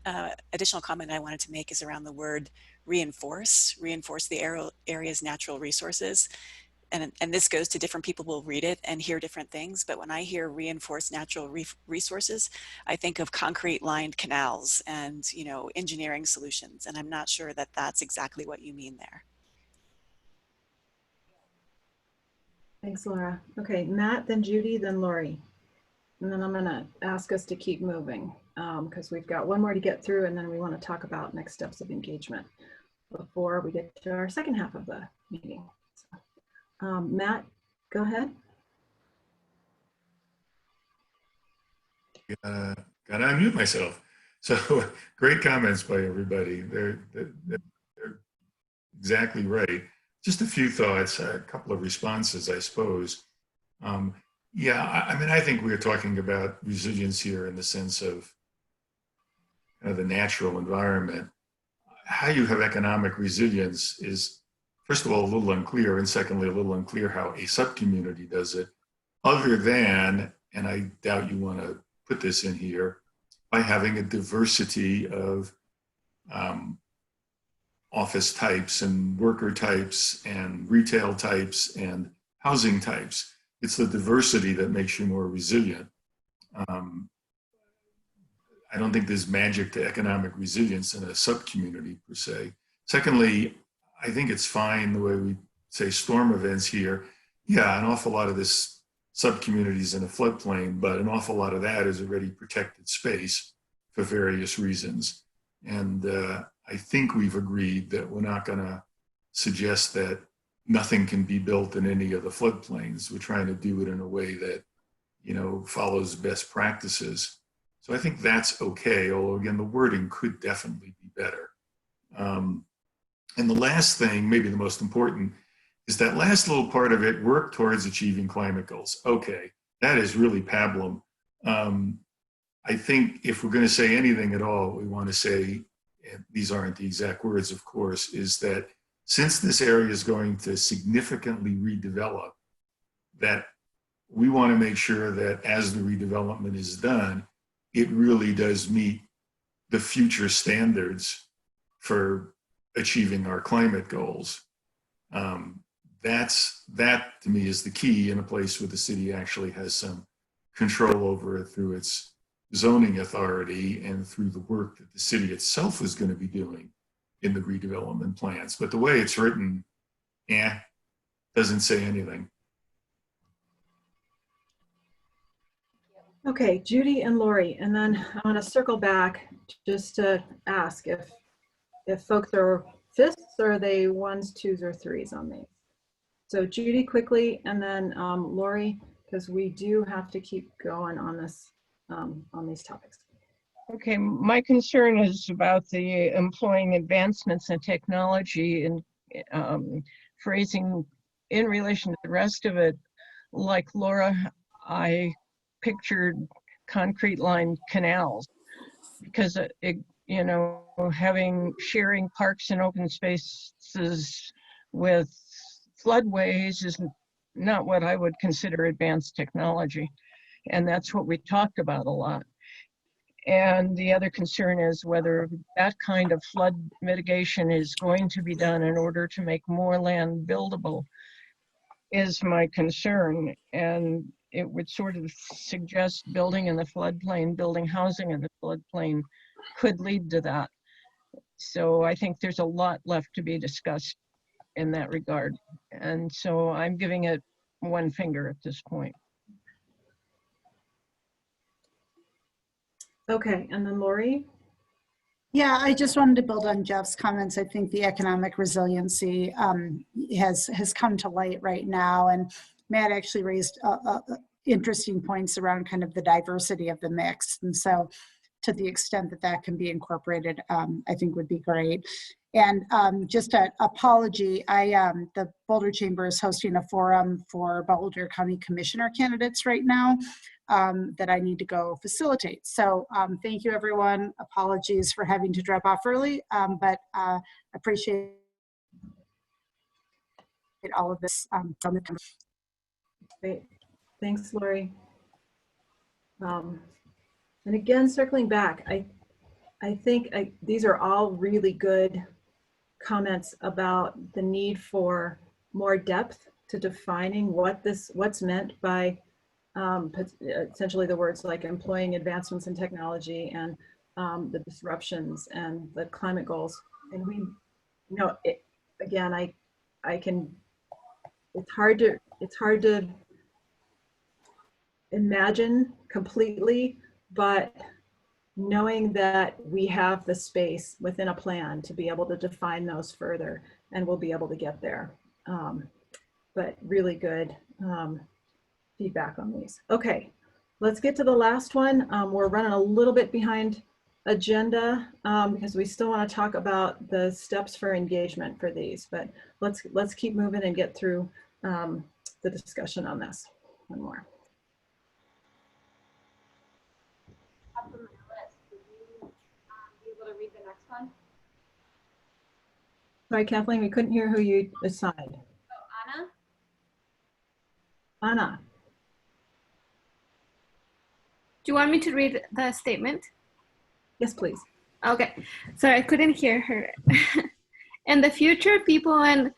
Speaker 9: additional comment I wanted to make is around the word reinforce the area's natural resources. And this goes to different people will read it and hear different things. But when I hear reinforce natural resources, I think of concrete lined canals and, engineering solutions. And I'm not sure that that's exactly what you mean there.
Speaker 1: Thanks, Laura. Okay, Matt, then Judy, then Lori. And then I'm going to ask us to keep moving because we've got one more to get through and then we want to talk about next steps of engagement before we get to our second half of the meeting. Matt, go ahead.
Speaker 4: Gotta unmute myself. So great comments by everybody. They're exactly right. Just a few thoughts, a couple of responses, I suppose. Yeah, I think we're talking about resilience here in the sense of the natural environment. How you have economic resilience is, first of all, a little unclear, and secondly, a little unclear how a subcommunity does it, other than, and I doubt you want to put this in here, by having a diversity of office types and worker types and retail types and housing types. It's the diversity that makes you more resilient. I don't think there's magic to economic resilience in a subcommunity per se. Secondly, I think it's fine the way we say storm events here. Yeah, an awful lot of this subcommunity is in a floodplain, but an awful lot of that is already protected space for various reasons. And I think we've agreed that we're not going to suggest that nothing can be built in any of the floodplains. We're trying to do it in a way that, follows best practices. So I think that's okay, although again, the wording could definitely be better. And the last thing, maybe the most important, is that last little part of it, work towards achieving climate goals. Okay, that is really pablum. I think if we're going to say anything at all, we want to say, and these aren't the exact words, of course, is that since this area is going to significantly redevelop, that we want to make sure that as the redevelopment is done, it really does meet the future standards for achieving our climate goals. That to me is the key in a place where the city actually has some control over it through its zoning authority and through the work that the city itself is going to be doing in the redevelopment plans. But the way it's written, doesn't say anything.
Speaker 1: Okay, Judy and Lori, and then I want to circle back just to ask if folks are fists or are they ones, twos, or threes on these? So Judy quickly, and then Lori, because we do have to keep going on this, on these topics.
Speaker 3: Okay, my concern is about the employing advancements in technology and phrasing in relation to the rest of it. Like Laura, I pictured concrete lined canals because you know, sharing parks and open spaces with floodways is not what I would consider advanced technology. And that's what we talked about a lot. And the other concern is whether that kind of flood mitigation is going to be done in order to make more land buildable is my concern. And it would sort of suggest building in the floodplain, building housing in the floodplain could lead to that. So I think there's a lot left to be discussed in that regard. And so I'm giving it one finger at this point.
Speaker 1: Okay, and then Lori?
Speaker 7: Yeah, I just wanted to build on Jeff's comments. I think the economic resiliency has come to light right now, and Matt actually raised interesting points around kind of the diversity of the mix. And so to the extent that that can be incorporated, I think would be great. And just an apology, the Boulder Chamber is hosting a forum for Boulder County Commissioner candidates right now that I need to go facilitate. So thank you, everyone. Apologies for having to drop off early, but appreciate all of this from the commission.
Speaker 1: Great. Thanks, Lori. And again, circling back, I think these are all really good comments about the need for more depth to defining what's meant by essentially the words like employing advancements in technology and the disruptions and the climate goals. And we, you know, again, I can, it's hard to imagine completely, but knowing that we have the space within a plan to be able to define those further, and we'll be able to get there. But really good feedback on these. Okay, let's get to the last one. We're running a little bit behind agenda because we still want to talk about the steps for engagement for these, but let's keep moving and get through the discussion on this. One more.
Speaker 8: Up on my list. Would you be able to read the next one?
Speaker 1: Sorry, Kathleen, we couldn't hear who you assigned.
Speaker 8: Oh, Anna?
Speaker 1: Anna.
Speaker 17: Do you want me to read the statement?
Speaker 1: Yes, please.
Speaker 17: Okay. Sorry, I couldn't hear her. In the future, people and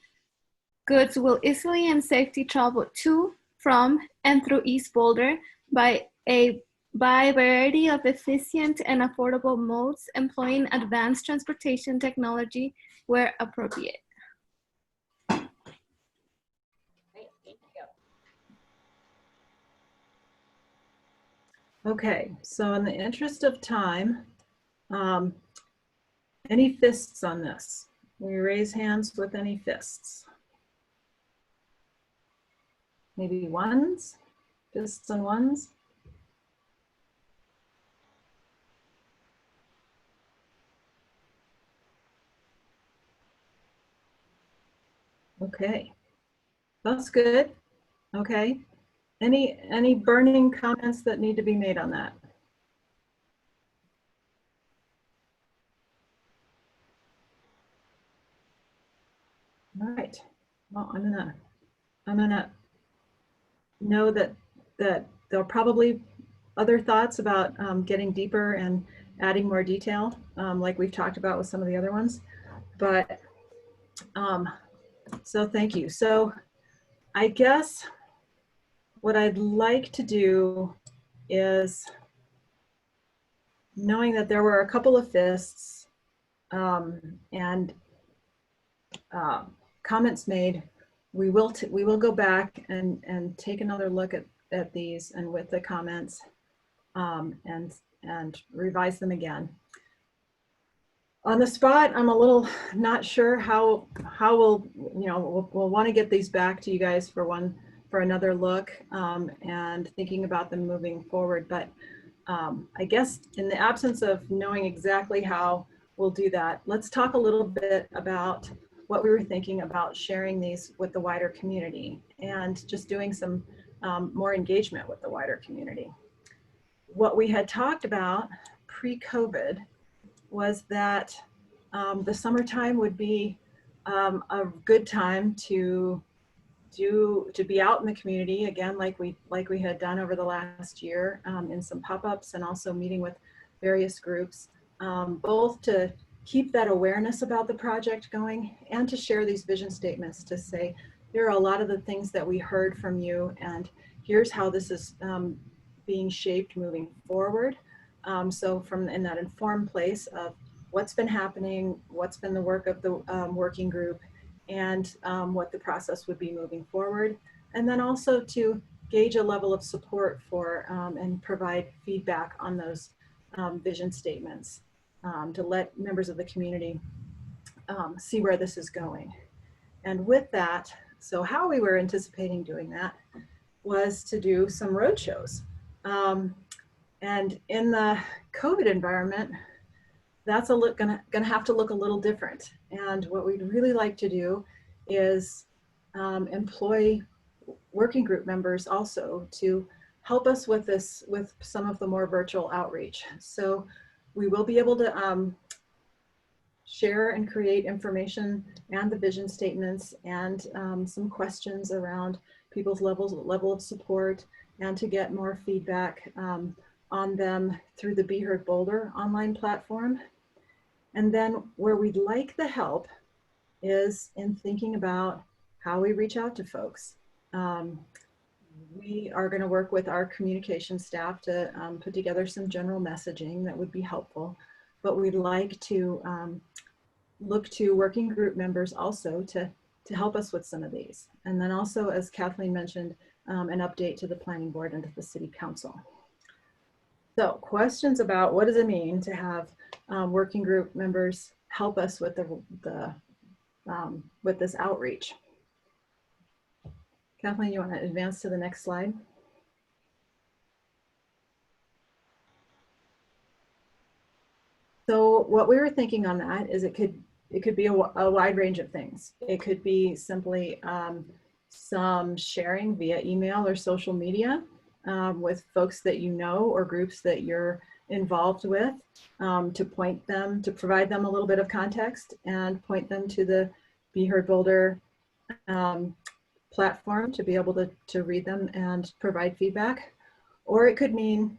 Speaker 17: goods will easily and safely travel to, from, and through East Boulder by a variety of efficient and affordable modes, employing advanced transportation technology where appropriate.
Speaker 8: Great, thank you.
Speaker 1: Okay, so in the interest of time, any fists on this? Will you raise hands with any fists? Maybe ones? Fists and ones? Okay, that's good. Okay, any burning comments that need to be made on that? All right. Well, I'm gonna know that there'll probably other thoughts about getting deeper and adding more detail, like we've talked about with some of the other ones. But so thank you. So I guess what I'd like to do is, knowing that there were a couple of fists and comments made, we will go back and take another look at these and with the comments and revise them again. On the spot, I'm a little not sure how we'll, we'll want to get these back to you guys for another look, and thinking about them moving forward. But I guess in the absence of knowing exactly how we'll do that, let's talk a little bit about what we were thinking about sharing these with the wider community and just doing some more engagement with the wider community. What we had talked about pre-COVID was that the summertime would be a good time to be out in the community again, like we had done over the last year, in some pop-ups and also meeting with various groups, both to keep that awareness about the project going and to share these vision statements to say, here are a lot of the things that we heard from you, and here's how this is being shaped moving forward. So from in that informed place of what's been happening, what's been the work of the working group, and what the process would be moving forward. And then also to gauge a level of support for and provide feedback on those vision statements, to let members of the community see where this is going. And with that, so how we were anticipating doing that was to do some roadshows. And in the COVID environment, that's gonna have to look a little different. And what we'd really like to do is employ working group members also to help us with this, with some of the more virtual outreach. So we will be able to share and create information and the vision statements and some questions around people's level of support, and to get more feedback on them through the Be Heard Boulder online platform. And then where we'd like the help is in thinking about how we reach out to folks. We are going to work with our communication staff to put together some general messaging that would be helpful, but we'd like to look to working group members also to help us with some of these. And then also, as Kathleen mentioned, an update to the planning board and to the city council. So questions about what does it mean to have working group members help us with with this outreach? Kathleen, you want to advance to the next slide? So what we were thinking on that is it could be a wide range of things. It could be simply some sharing via email or social media with folks that you know or groups that you're involved with, to provide them a little bit of context and point them to the Be Heard Boulder platform to be able to read them and provide feedback. Or it could mean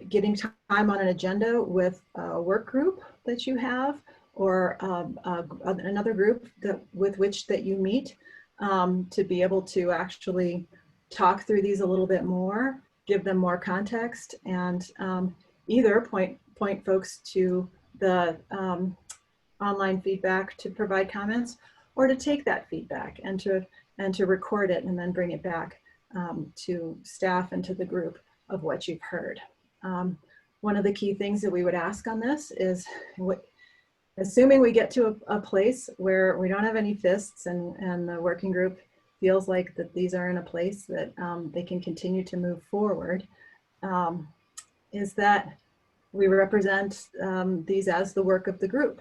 Speaker 1: getting time on an agenda with a work group that you have, or another group with which you meet, to be able to actually talk through these a little bit more, give them more context, and either point folks to the online feedback to provide comments, or to take that feedback and to record it and then bring it back to staff and to the group of what you've heard. One of the key things that we would ask on this is, assuming we get to a place where we don't have any fists and the working group feels like that these are in a place that they can continue to move forward, is that we represent these as the work of the group.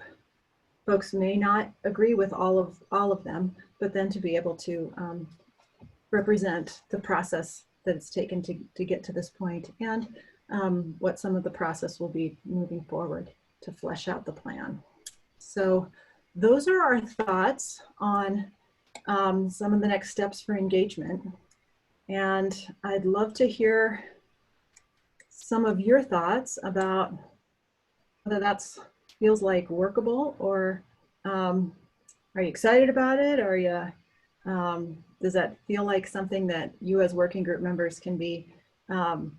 Speaker 1: Folks may not agree with all of them, but then to be able to represent the process that it's taken to get to this point, and what some of the process will be moving forward to flesh out the plan. So those are our thoughts on some of the next steps for engagement. And I'd love to hear some of your thoughts about whether that's feels like workable, or are you excited about it? Or does that feel like something that you as working group members can be, that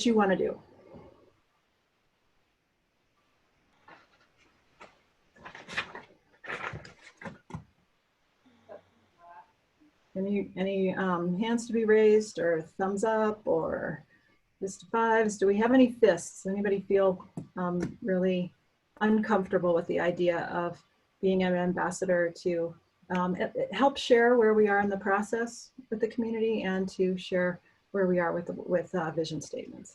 Speaker 1: you want to do? Any hands to be raised, or thumbs up, or Fist of fives. Do we have any fists? Anybody feel really uncomfortable with the idea of being an ambassador to help share where we are in the process with the community and to share where we are with vision statements?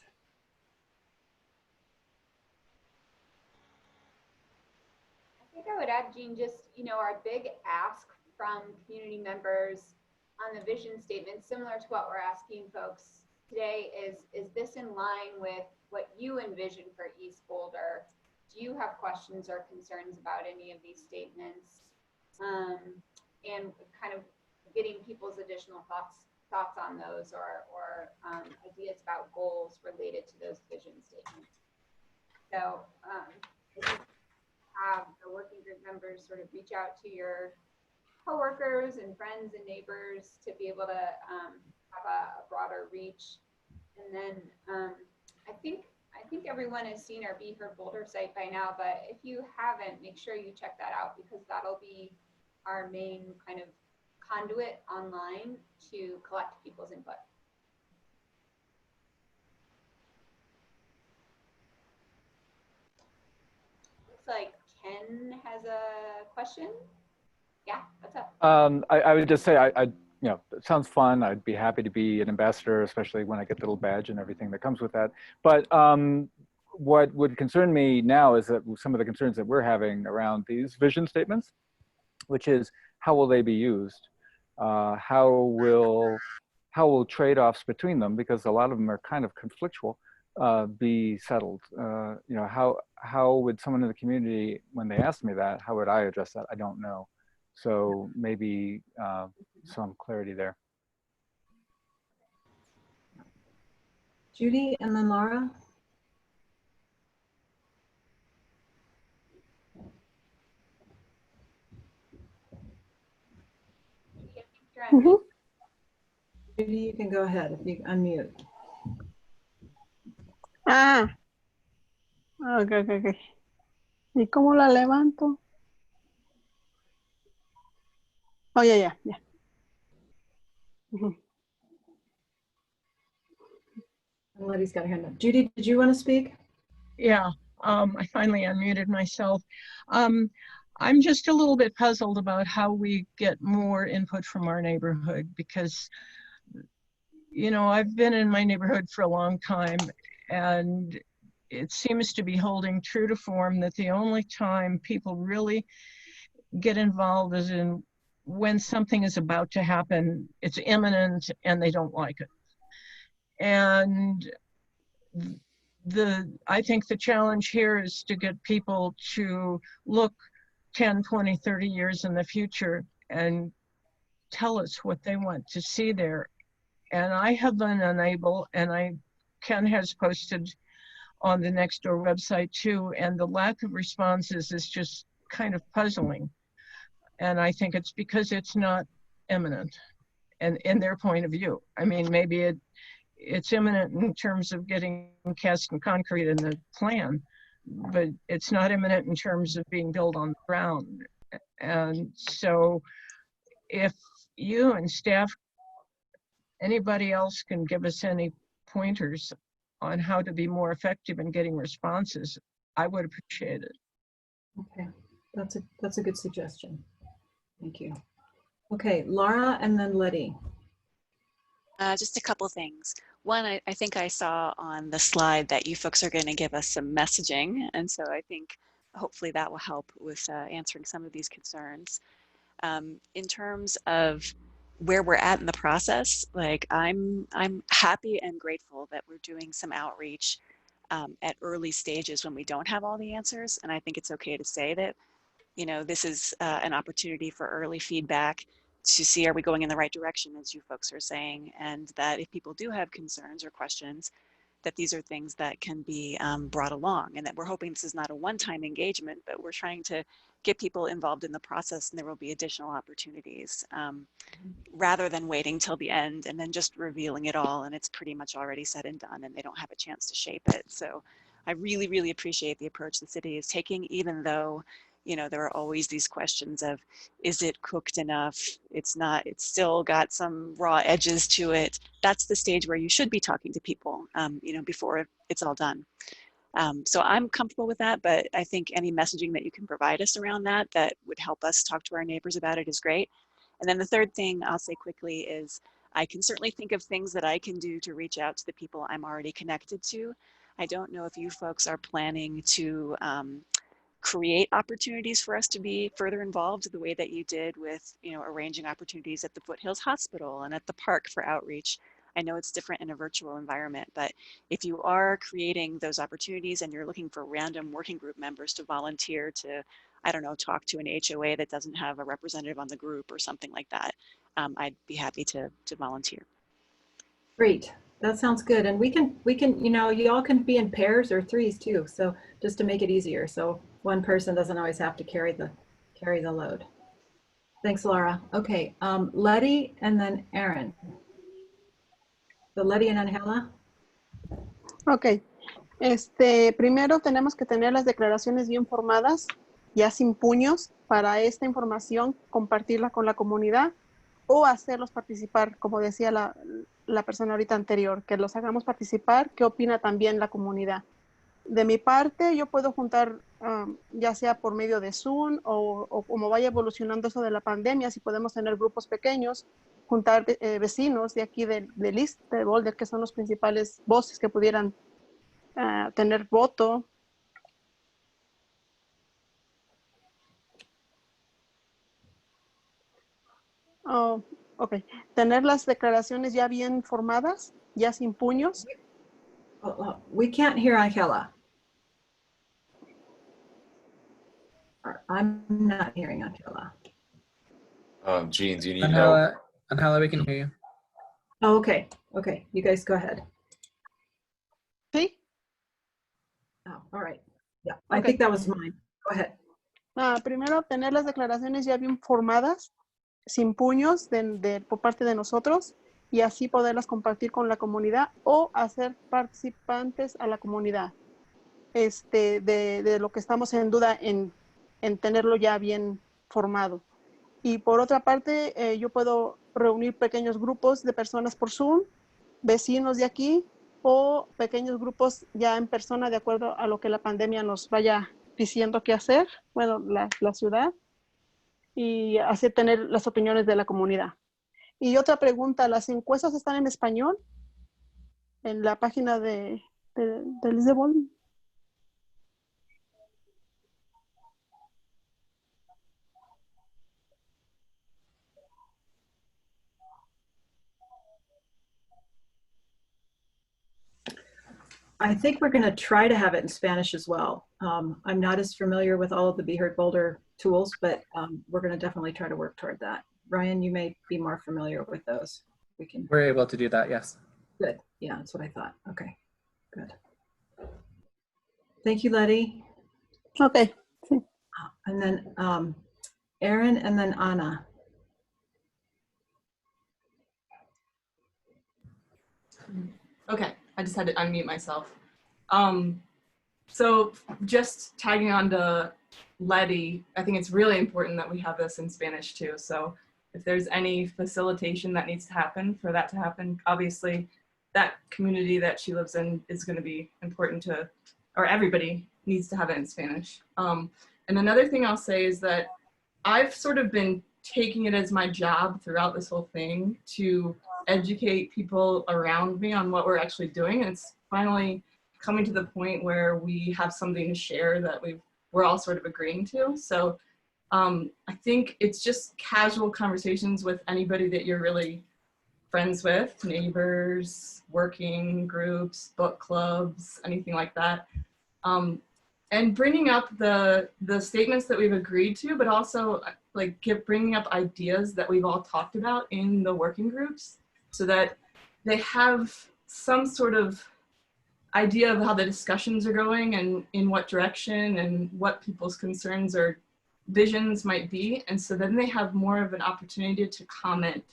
Speaker 8: I think I would add, Jean, just, our big ask from community members on the vision statement, similar to what we're asking folks today, is this in line with what you envision for East Boulder? Do you have questions or concerns about any of these statements? And kind of getting people's additional thoughts on those or ideas about goals related to those vision statements. So if you have the working group members sort of reach out to your coworkers and friends and neighbors to be able to have a broader reach. And then I think everyone has seen our Be Heard Boulder site by now, but if you haven't, make sure you check that out because that'll be our main kind of conduit online to collect people's input. Looks like Ken has a question. Yeah, what's up?
Speaker 5: I would just say, it sounds fun. I'd be happy to be an ambassador, especially when I get the little badge and everything that comes with that. But what would concern me now is that some of the concerns that we're having around these vision statements, which is how will they be used? How will trade-offs between them, because a lot of them are kind of conflictual, be settled? How would someone in the community, when they ask me that, how would I address that? I don't know. So maybe some clarity there.
Speaker 1: Judy and then Laura.
Speaker 7: Mm-hmm.
Speaker 1: Judy, you can go ahead if you unmute.
Speaker 18: Ok. ¿Y cómo la levanto? Oh, yeah. Mm-hmm.
Speaker 1: Letty's got her hand up. Judy, did you want to speak?
Speaker 3: Yeah, I finally unmuted myself. I'm just a little bit puzzled about how we get more input from our neighborhood because, I've been in my neighborhood for a long time and it seems to be holding true to form that the only time people really get involved is in when something is about to happen, it's imminent and they don't like it. And I think the challenge here is to get people to look 10, 20, 30 years in the future and tell us what they want to see there. And I have been unable, and Ken has posted on the Nextdoor website too, and the lack of responses is just kind of puzzling. And I think it's because it's not imminent and in their point of view. I mean, maybe it's imminent in terms of getting cast and concrete in the plan, but it's not imminent in terms of being built on the ground. And so if you and staff, anybody else can give us any pointers on how to be more effective in getting responses, I would appreciate it.
Speaker 1: Okay, that's a good suggestion. Thank you. Okay, Laura and then Letty.
Speaker 9: Just a couple things. One, I think I saw on the slide that you folks are going to give us some messaging. And so I think hopefully that will help with answering some of these concerns. In terms of where we're at in the process, like I'm happy and grateful that we're doing some outreach at early stages when we don't have all the answers. And I think it's okay to say that, this is an opportunity for early feedback to see are we going in the right direction, as you folks are saying, and that if people do have concerns or questions, that these are things that can be brought along, and that we're hoping this is not a one-time engagement, but we're trying to get people involved in the process, and there will be additional opportunities rather than waiting till the end and then just revealing it all and it's pretty much already said and done and they don't have a chance to shape it. So I really, really appreciate the approach the city is taking, even though you know, there are always these questions of, is it cooked enough? It's not, it's still got some raw edges to it. That's the stage where you should be talking to people, you know, before it's all done. So I'm comfortable with that, but I think any messaging that you can provide us around that, that would help us talk to our neighbors about it is great. And then the third thing I'll say quickly is I can certainly think of things that I can do to reach out to the people I'm already connected to. I don't know if you folks are planning to create opportunities for us to be further involved the way that you did with, you know, arranging opportunities at the Foothills Hospital and at the park for outreach. I know it's different in a virtual environment, but if you are creating those opportunities and you're looking for random working group members to volunteer to, I don't know, talk to an HOA that doesn't have a representative on the group or something like that, I'd be happy to volunteer.
Speaker 1: Great. That sounds good. And we can, you know, you all can be in pairs or threes too. So just to make it easier. So one person doesn't always have to carry the load. Thanks, Laura. Okay. Letty and then Aaron. So Letty and Angela.
Speaker 18: Ok. Primero tenemos que tener las declaraciones bien formadas, ya sin puños, para esta información, compartirla con la comunidad o hacerlos participar, como decía la persona ahorita anterior, que los hagamos participar, qué opina también la comunidad. De mi parte, yo puedo juntar, ya sea por medio de Zoom o como vaya evolucionando eso de la pandemia, si podemos tener grupos pequeños, juntar vecinos de aquí de Boulder, que son los principales voces que pudieran tener voto. Oh, ok. Tener las declaraciones ya bien formadas, ya sin puños.
Speaker 1: We can't hear Angela. I'm not hearing Angela.
Speaker 19: Jean, do you need help?
Speaker 2: Angela, we can hear you.
Speaker 1: Oh, okay. Okay. You guys go ahead.
Speaker 18: Sí.
Speaker 1: Oh, all right. Yeah, I think that was mine. Go ahead.
Speaker 18: Primero, tener las declaraciones ya bien formadas, sin puños por parte de nosotros, y así poderlas compartir con la comunidad o hacer participantes a la comunidad de lo que estamos en duda en tenerlo ya bien formado. Y por otra parte, yo puedo reunir pequeños grupos de personas por Zoom, vecinos de aquí, o pequeños grupos ya en persona de acuerdo a lo que la pandemia nos vaya diciendo qué hacer, bueno, la ciudad, y así tener las opiniones de la comunidad. Y otra pregunta, ¿las encuestas están en español? En la página de Visior.
Speaker 1: I think we're going to try to have it in Spanish as well. I'm not as familiar with all of the Be Heard Boulder tools, but we're going to definitely try to work toward that. Ryan, you may be more familiar with those.
Speaker 2: We're able to do that, yes.
Speaker 1: Good. Yeah, that's what I thought. Okay, good. Thank you, Letty.
Speaker 18: Okay.
Speaker 1: And then Aaron and then Anna.
Speaker 12: Okay, I just had to unmute myself. So just tagging on to Letty, I think it's really important that we have this in Spanish too. So if there's any facilitation that needs to happen for that to happen, obviously that community that she lives in is going to be important to, or everybody needs to have it in Spanish. And another thing I'll say is that I've sort of been taking it as my job throughout this whole thing to educate people around me on what we're actually doing. And it's finally coming to the point where we have something to share that we're all sort of agreeing to. So I think it's just casual conversations with anybody that you're really friends with, neighbors, working groups, book clubs, anything like that. And bringing up the statements that we've agreed to, but also like bringing up ideas that we've all talked about in the working groups so that they have some sort of idea of how the discussions are going and in what direction and what people's concerns or visions might be. And so then they have more of an opportunity to comment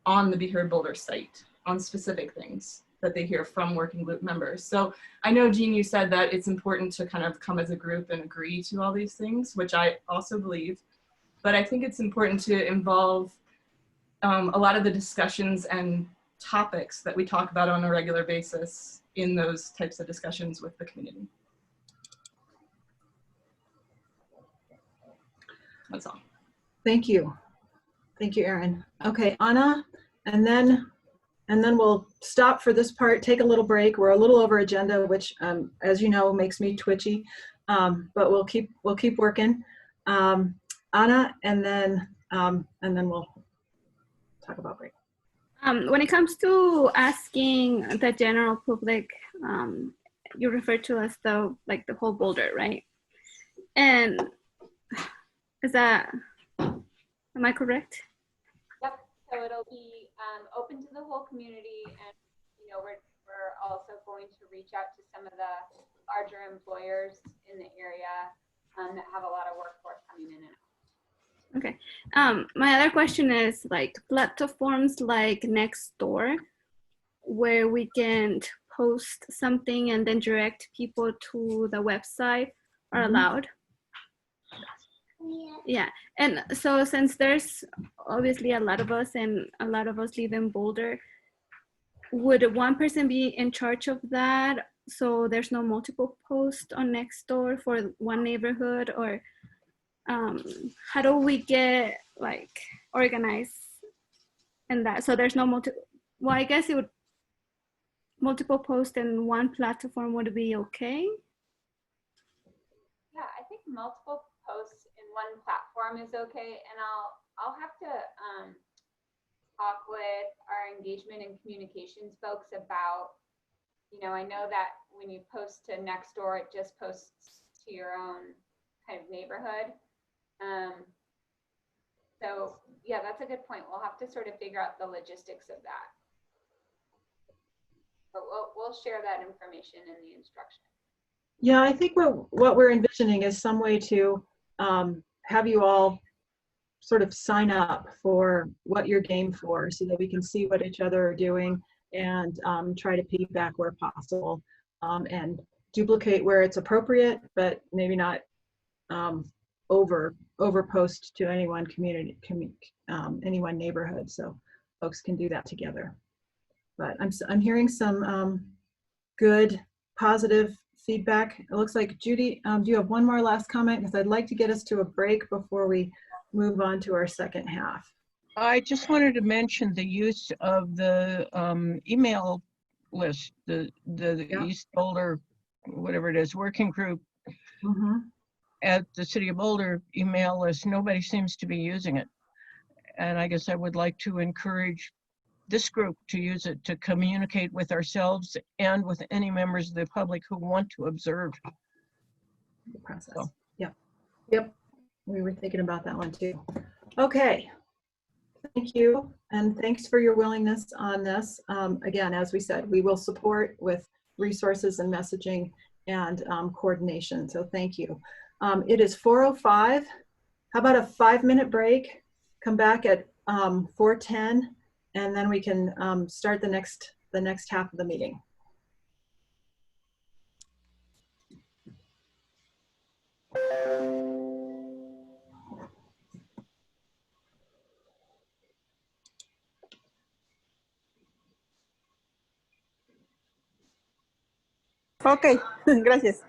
Speaker 12: on the Be Heard Boulder site on specific things. that they hear from working group members. So I know, Jean, you said that it's important to kind of come as a group and agree to all these things, which I also believe. But I think it's important to involve a lot of the discussions and topics that we talk about on a regular basis in those types of discussions with the community. That's all.
Speaker 1: Thank you. Thank you, Erin. Okay, Anna, and then we'll stop for this part, take a little break. We're a little over agenda, which, as you know, makes me twitchy, but we'll keep working. Anna, and then we'll talk about break.
Speaker 17: When it comes to asking the general public, you refer to as the whole Boulder, right? And is that, am I correct?
Speaker 8: Yep. So it'll be open to the whole community, and we're also going to reach out to some of the larger employers in the area that have a lot of workforce coming in and out.
Speaker 17: Okay. My other question is platforms like Nextdoor, where we can post something and then direct people to the website are allowed. Yeah. And so since there's obviously a lot of us and a lot of us live in Boulder, would one person be in charge of that? So there's no multiple posts on Nextdoor for one neighborhood, or how do we get organized in that? So there's no well, I guess it would, multiple posts in one platform would be okay.
Speaker 8: Yeah, I think multiple posts in one platform is okay, and I'll have to talk with our engagement and communications folks about, I know that when you post to Nextdoor, it just posts to your own kind of neighborhood. So yeah, that's a good point. We'll have to sort of figure out the logistics of that. But we'll share that information in the instruction.
Speaker 1: Yeah, I think what we're envisioning is some way to have you all sort of sign up for what you're game for, so that we can see what each other are doing and try to piggyback where possible, and duplicate where it's appropriate, but maybe not over post to any one community, any one neighborhood, so folks can do that together. But I'm hearing some good, positive feedback. It looks like Judy, do you have one more last comment? Because I'd like to get us to a break before we move on to our second half.
Speaker 3: I just wanted to mention the use of the email list, the East Boulder, whatever it is, working group at the City of Boulder email list. Nobody seems to be using it. And I guess I would like to encourage this group to use it to communicate with ourselves and with any members of the public who want to observe
Speaker 1: the process. So. Yep. We were thinking about that one too. Okay. Thank you. And thanks for your willingness on this. Again, as we said, we will support with resources and messaging and coordination. So thank you. It is 4:05. How about a 5-minute break? Come back at 4:10, and then we can start the next half of the meeting.
Speaker 18: Okay, gracias.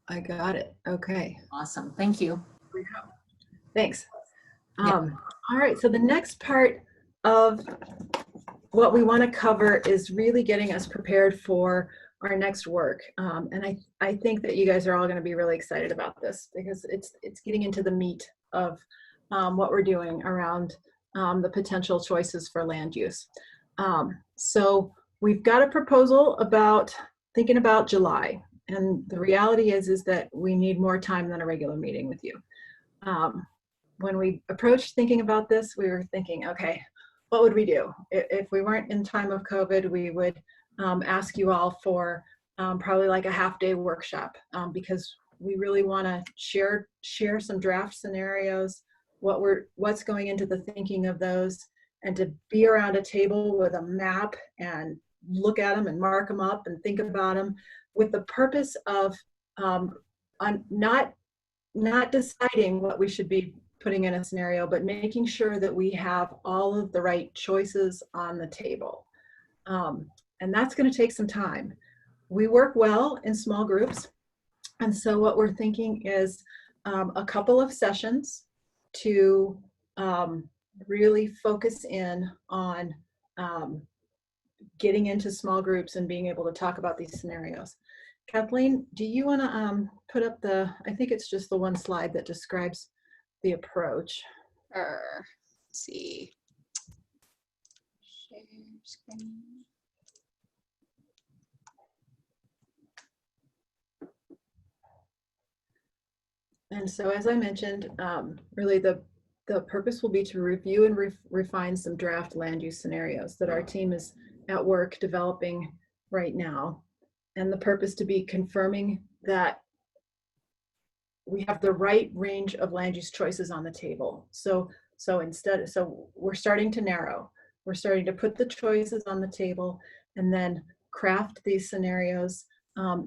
Speaker 1: I got it. Okay.
Speaker 16: Awesome. Thank you.
Speaker 1: Thanks. All right. So the next part of what we want to cover is really getting us prepared for our next work. And I think that you guys are all going to be really excited about this, because it's getting into the meat of what we're doing around the potential choices for land use. So we've got a proposal about thinking about July. And the reality is that we need more time than a regular meeting with you. When we approached thinking about this, we were thinking, okay, what would we do? If we weren't in time of COVID, we would ask you all for probably like a half-day workshop, because we really want to share some draft scenarios, what's going into the thinking of those, and to be around a table with a map and look at them and mark them up and think about them with the purpose of not deciding what we should be putting in a scenario, but making sure that we have all of the right choices on the table. And that's going to take some time. We work well in small groups. And so what we're thinking is a couple of sessions to really focus in on getting into small groups and being able to talk about these scenarios. Kathleen, do you want to put up I think it's just the one slide that describes the approach.
Speaker 8: Let's see. Share screen.
Speaker 1: And so as I mentioned, really the purpose will be to review and refine some draft land use scenarios that our team is at work developing right now. And the purpose to be confirming that we have the right range of land use choices on the table. So we're starting to narrow. We're starting to put the choices on the table and then craft these scenarios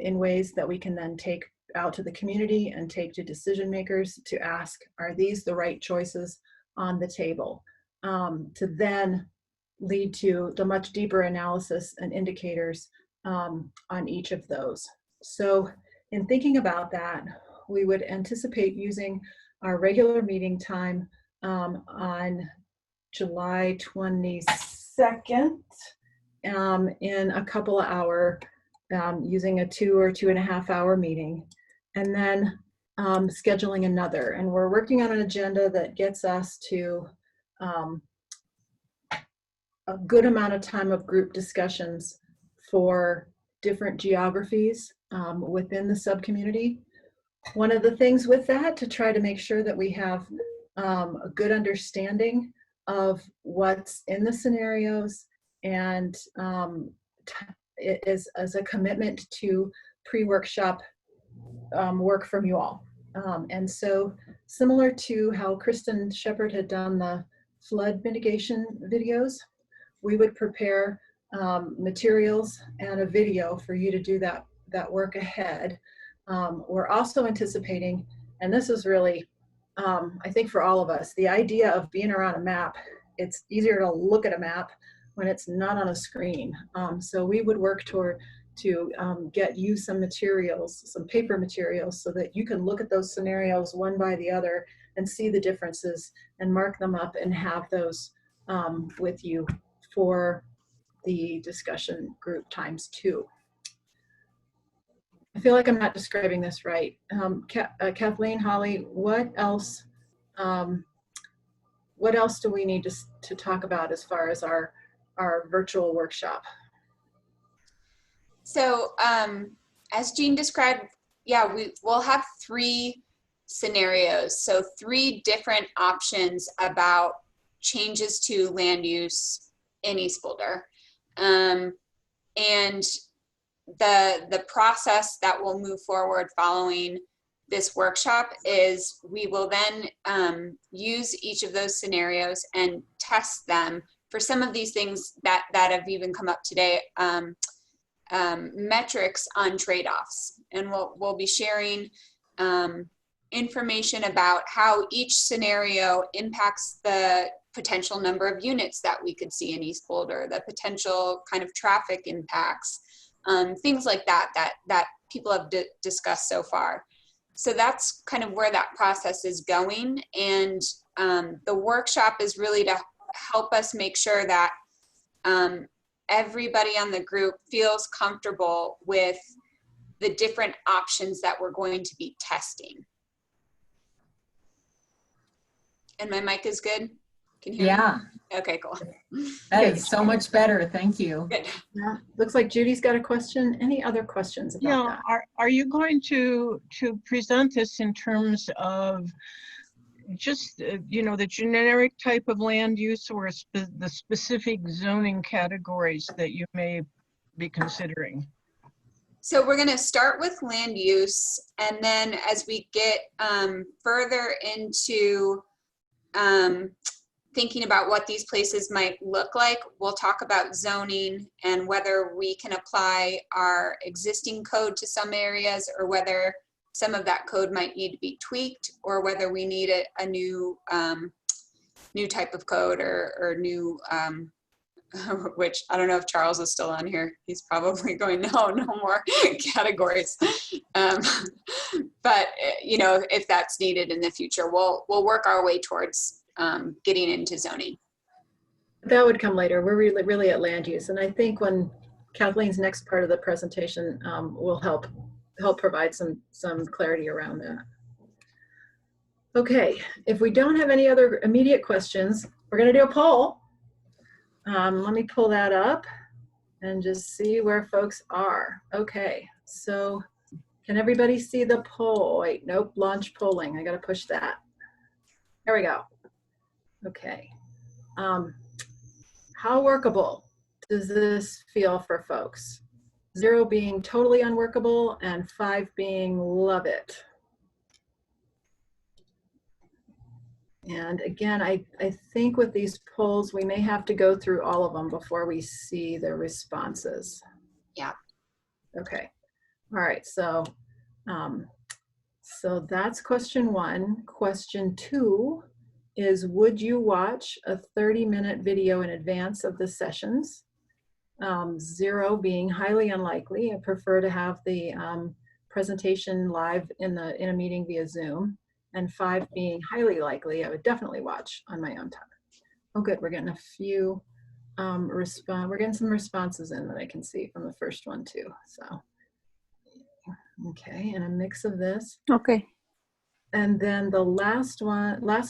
Speaker 1: in ways that we can then take out to the community and take to decision makers to ask, are these the right choices on the table? To then lead to the much deeper analysis and indicators on each of those. So in thinking about that, we would anticipate using our regular meeting time on July 22nd in a couple of hour, using a 2 or 2.5 hour meeting, and then scheduling another. And we're working on an agenda that gets us to a good amount of time of group discussions for different geographies within the subcommunity. One of the things with that, to try to make sure that we have a good understanding of what's in the scenarios, and it is as a commitment to pre-workshop work from you all. And so similar to how Kristen Shepard had done the flood mitigation videos, we would prepare materials and a video for you to do that work ahead. We're also anticipating, and this is really, I think for all of us, the idea of being around a map, it's easier to look at a map when it's not on a screen. So we would work to get you some materials, some paper materials, so that you can look at those scenarios one by the other and see the differences and mark them up and have those with you for the discussion group ×2. I feel like I'm not describing this right. Kathleen, Holly, what else do we need to talk about as far as our virtual workshop?
Speaker 8: So as Jean described, yeah, we'll have 3 scenarios. So 3 different options about changes to land use in East Boulder. And the process that will move forward following this workshop is we will then use each of those scenarios and test them for some of these things that have even come up today, metrics on trade-offs. And we'll be sharing information about how each scenario impacts the potential number of units that we could see in East Boulder, the potential kind of traffic impacts, things like that people have discussed so far. So that's kind of where that process is going. And the workshop is really to help us make sure that everybody on the group feels comfortable with the different options that we're going to be testing. And my mic is good? Can you hear me? Okay, cool.
Speaker 16: That is so much better. Thank you.
Speaker 8: Good.
Speaker 1: Yeah, looks like Judy's got a question. Any other questions about that?
Speaker 3: Are you going to present this in terms of just, the generic type of land use, or the specific zoning categories that you may be considering?
Speaker 8: So we're going to start with land use, and then as we get further into thinking about what these places might look like, we'll talk about zoning and whether we can apply our existing code to some areas, or whether some of that code might need to be tweaked, or whether we need a new new type of code or new, which I don't know if Charles is still on here. He's probably going, no more categories. But you know, if that's needed in the future, we'll work our way towards getting into zoning.
Speaker 1: That would come later. We're really at land use. And I think when Kathleen's next part of the presentation will help provide some clarity around that. Okay, if we don't have any other immediate questions, we're gonna do a poll. Let me pull that up and just see where folks are. Okay, so can everybody see the poll? Wait, nope, launch polling. I gotta push that. There we go. Okay. How workable does this feel for folks? 0 being totally unworkable and 5 being love it. And again, I think with these polls, we may have to go through all of them before we see the responses.
Speaker 8: Yeah.
Speaker 1: Okay. All right. So, so that's question 1. Question 2 is, would you watch a 30-minute video in advance of the sessions? 0 being highly unlikely. I prefer to have the presentation live in a meeting via Zoom. And 5 being highly likely, I would definitely watch on my own time. Oh, good. We're getting a few we're getting some responses in that I can see from the first one too. So, okay, and a mix of this.
Speaker 18: Okay.
Speaker 1: And then the last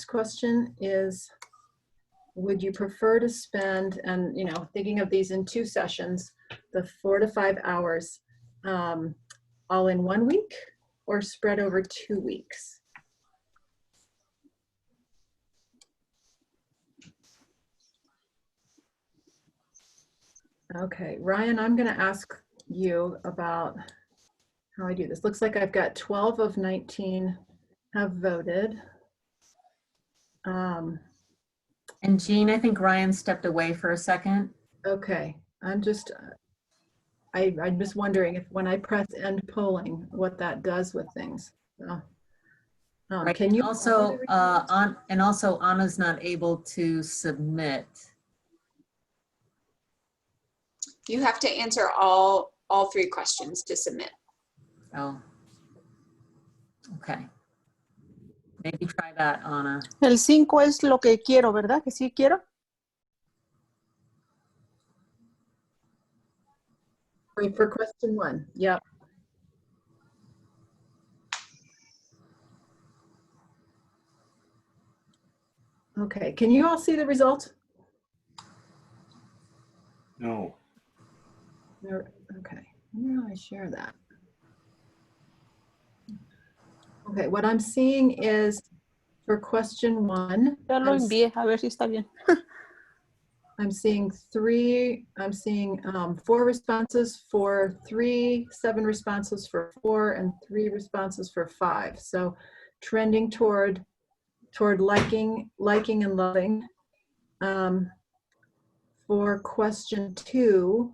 Speaker 1: question is, would you prefer to spend, and you know, thinking of these in 2 sessions, the 4 to 5 hours, all in 1 week or spread over 2 weeks? Okay, Ryan, I'm going to ask you about how I do this. Looks like I've got 12 of 19 have voted.
Speaker 16: And Jean, I think Ryan stepped away for a second.
Speaker 1: Okay, I'm just wondering if when I press end polling, what that does with things. So,
Speaker 16: Right.
Speaker 1: Can you
Speaker 16: also also Anna's not able to submit.
Speaker 8: You have to answer all 3 questions to submit.
Speaker 16: Oh, okay. Maybe try that, Anna.
Speaker 18: El 5 es lo que quiero, ¿verdad? Que sí quiero.
Speaker 1: For question 1, yep. Okay, can you all see the results?
Speaker 6: No.
Speaker 1: Okay, how do I share that? Okay, what I'm seeing is for question 1.
Speaker 18: Ya lo envié, a ver si está bien.
Speaker 1: I'm seeing 4 responses for 3, 7 responses for 4, and 3 responses for 5. So trending toward liking and loving. For question 2,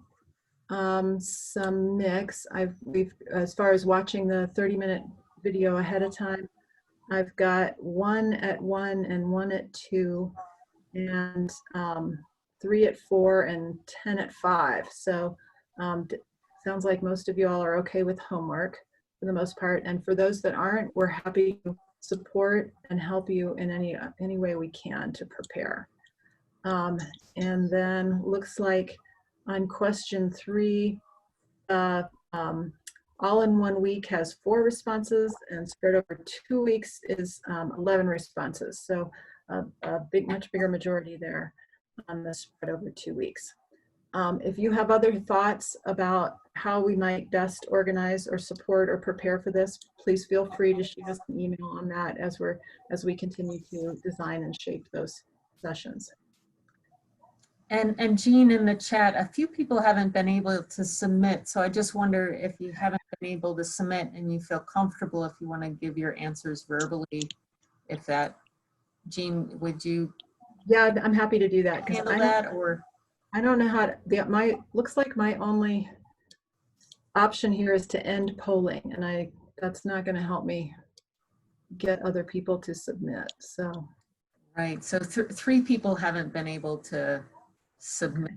Speaker 1: some mix. We've as far as watching the 30-minute video ahead of time, I've got 1 at 1 and 1 at 2, and 3 at 4 and 10 at 5. So sounds like most of you all are okay with homework for the most part. And for those that aren't, we're happy to support and help you in any way we can to prepare. And then looks like on question 3, all in 1 week has 4 responses, and spread over 2 weeks is 11 responses. So a much bigger majority there on the spread over 2 weeks. If you have other thoughts about how we might best organize or support or prepare for this, please feel free to shoot us an email on that as we continue to design and shape those sessions.
Speaker 16: And Jean, in the chat, a few people haven't been able to submit. So I just wonder if you haven't been able to submit and you feel comfortable, if you want to give your answers verbally, if that, Jean, would you
Speaker 1: Yeah, I'm happy to do that because
Speaker 16: Handle that, or
Speaker 1: I don't know how to, looks like my only option here is to end polling, and that's not going to help me get other people to submit. So
Speaker 16: right. So 3 people haven't been able to submit.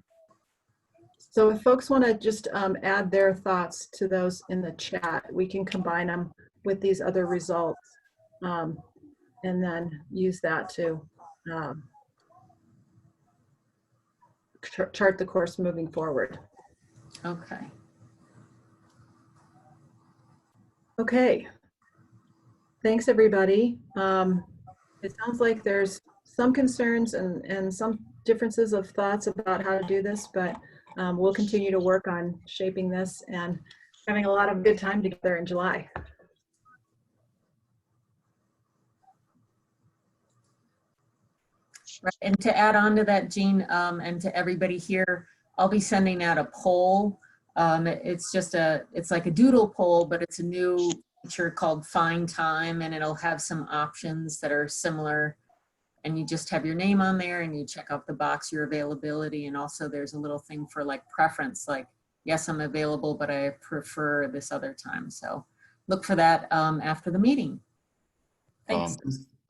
Speaker 1: so if folks want to just add their thoughts to those in the chat, we can combine them with these other results, and then use that to chart the course moving forward.
Speaker 16: Okay.
Speaker 1: Okay. Thanks, everybody. It sounds like there's some concerns and some differences of thoughts about how to do this, but we'll continue to work on shaping this and having a lot of good time together in July.
Speaker 16: Right. And to add on to that, Jean, and to everybody here, I'll be sending out a poll. It's like a doodle poll, but it's a new feature called Find Time, and it'll have some options that are similar. And you just have your name on there and you check off the box, your availability. And also there's a little thing for like preference, like, yes, I'm available, but I prefer this other time. So look for that after the meeting. Thanks.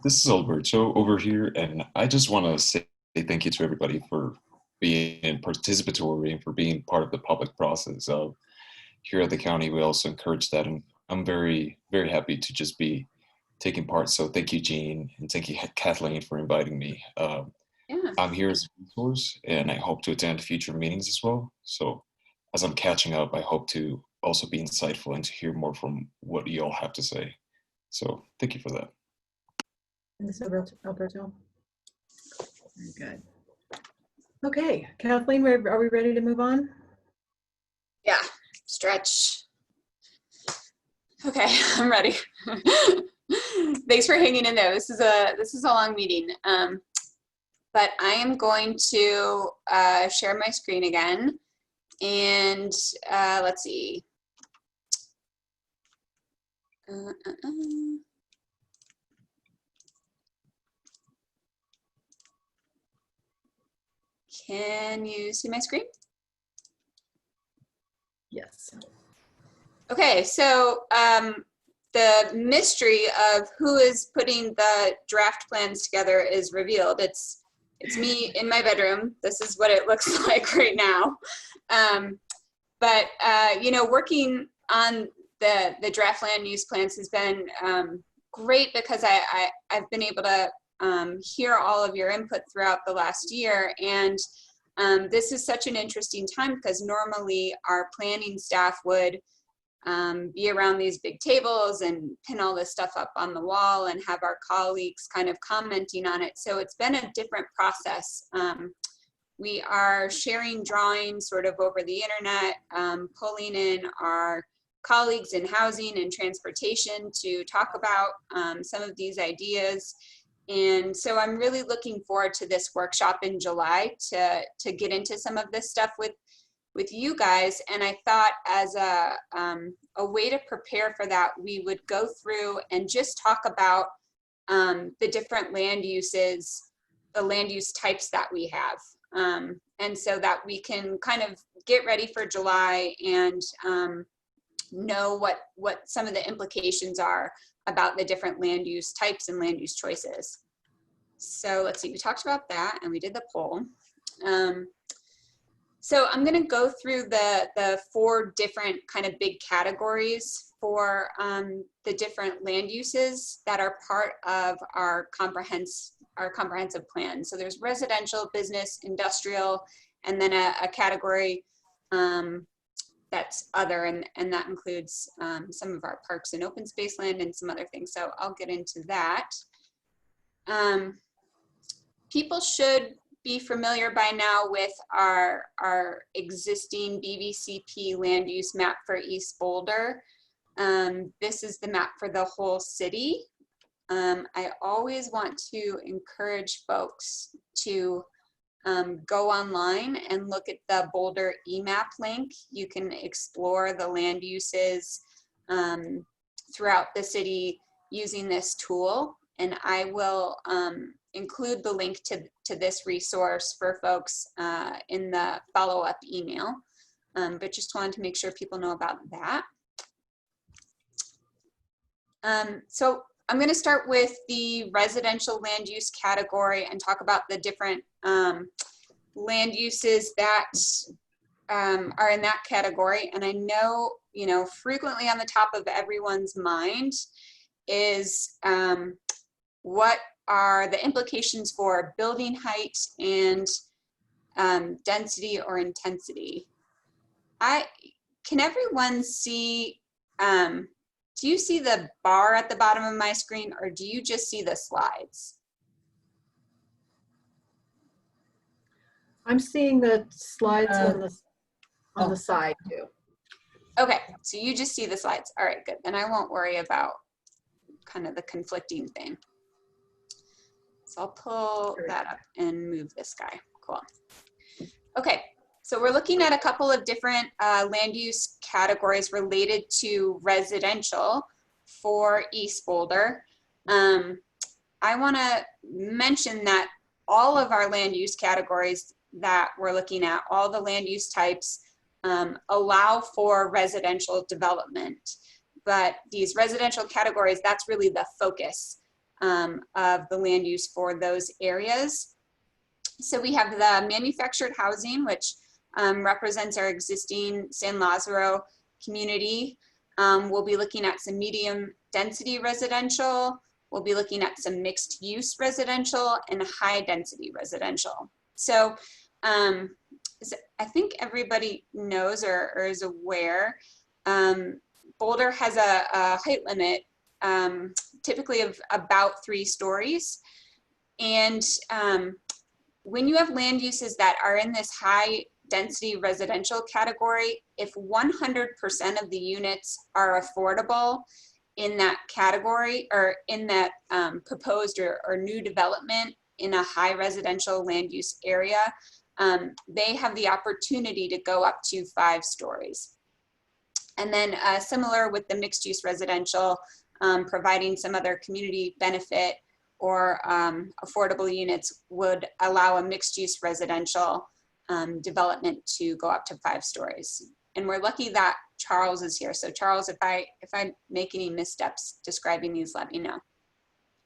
Speaker 19: This is Alberto over here, and I just want to say thank you to everybody for being participatory and for being part of the public process. Here at the county, we also encourage that, and I'm very, very happy to just be taking part. So thank you, Jean, and thank you, Kathleen, for inviting me. I'm here as a resource, and I hope to attend future meetings as well. So as I'm catching up, I hope to also be insightful and to hear more from what you all have to say. So thank you for that.
Speaker 1: Thanks, Alberto. Very good. Okay, Kathleen, are we ready to move on?
Speaker 8: Yeah, stretch. Okay, I'm ready. Thanks for hanging in there. This is a long meeting, but I am going to share my screen again, and let's see. Can you see my screen?
Speaker 1: Yes.
Speaker 8: Okay, so the mystery of who is putting the draft plans together is revealed. It's me in my bedroom. This is what it looks like right now. But you know, working on the draft land use plans has been great because I've been able to hear all of your input throughout the last year, and this is such an interesting time because normally our planning staff would be around these big tables and pin all this stuff up on the wall and have our colleagues kind of commenting on it. So it's been a different process. We are sharing drawings sort of over the internet, pulling in our colleagues in housing and transportation to talk about some of these ideas. And so I'm really looking forward to this workshop in July to get into some of this stuff with you guys. And I thought as a way to prepare for that, we would go through and just talk about the different land uses, the land use types that we have. And so that we can kind of get ready for July and know what some of the implications are about the different land use types and land use choices. So let's see, we talked about that and we did the poll. So I'm going to go through the 4 different kind of big categories for the different land uses that are part of our comprehensive plan. So there's residential, business, industrial, and then a category that's other, and that includes some of our parks and open space land and some other things. So I'll get into that. People should be familiar by now with our existing BVCP land use map for East Boulder. This is the map for the whole city. I always want to encourage folks to go online and look at the Boulder EMAP link. You can explore the land uses throughout the city using this tool. And I will include the link to this resource for folks in the follow-up email. But just wanted to make sure people know about that. So I'm going to start with the residential land use category and talk about the different land uses that are in that category. And I know, you know, frequently on the top of everyone's mind is what are the implications for building height and density or intensity. Can everyone see, do you see the bar at the bottom of my screen, or do you just see the slides?
Speaker 1: I'm seeing the slides on the side too.
Speaker 8: Okay, so you just see the slides. All right, good. Then I won't worry about kind of the conflicting thing. So I'll pull that up and move this guy. Cool. Okay, so we're looking at a couple of different land use categories related to residential for East Boulder. I want to mention that all of our land use categories that we're looking at, all the land use types, allow for residential development. But these residential categories, that's really the focus of the land use for those areas. So we have the manufactured housing, which represents our existing San Lazaro community. We'll be looking at some medium density residential. We'll be looking at some mixed use residential and high density residential. So I think everybody knows or is aware, Boulder has a height limit typically of about 3 stories. And when you have land uses that are in this high density residential category, if 100% of the units are affordable in that category or in that proposed or new development in a high residential land use area, they have the opportunity to go up to 5 stories. And then similar with the mixed use residential, providing some other community benefit or affordable units would allow a mixed use residential development to go up to 5 stories. And we're lucky that Charles is here. So Charles, if I make any missteps describing these, let me know.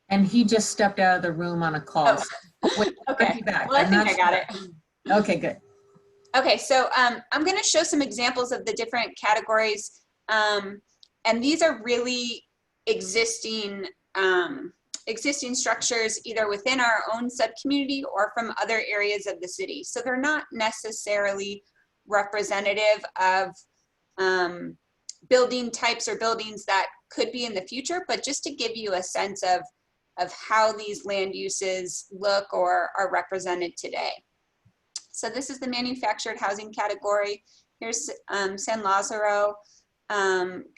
Speaker 16: And he just stepped out of the room on a call.
Speaker 8: Oh.
Speaker 16: So wait,
Speaker 8: Okay,
Speaker 16: back.
Speaker 8: well, I think I got it.
Speaker 16: Okay, good.
Speaker 8: Okay, so I'm going to show some examples of the different categories. And these are really existing structures either within our own subcommunity or from other areas of the city. So they're not necessarily representative of building types or buildings that could be in the future, but just to give you a sense of how these land uses look or are represented today. So this is the manufactured housing category. Here's San Lazaro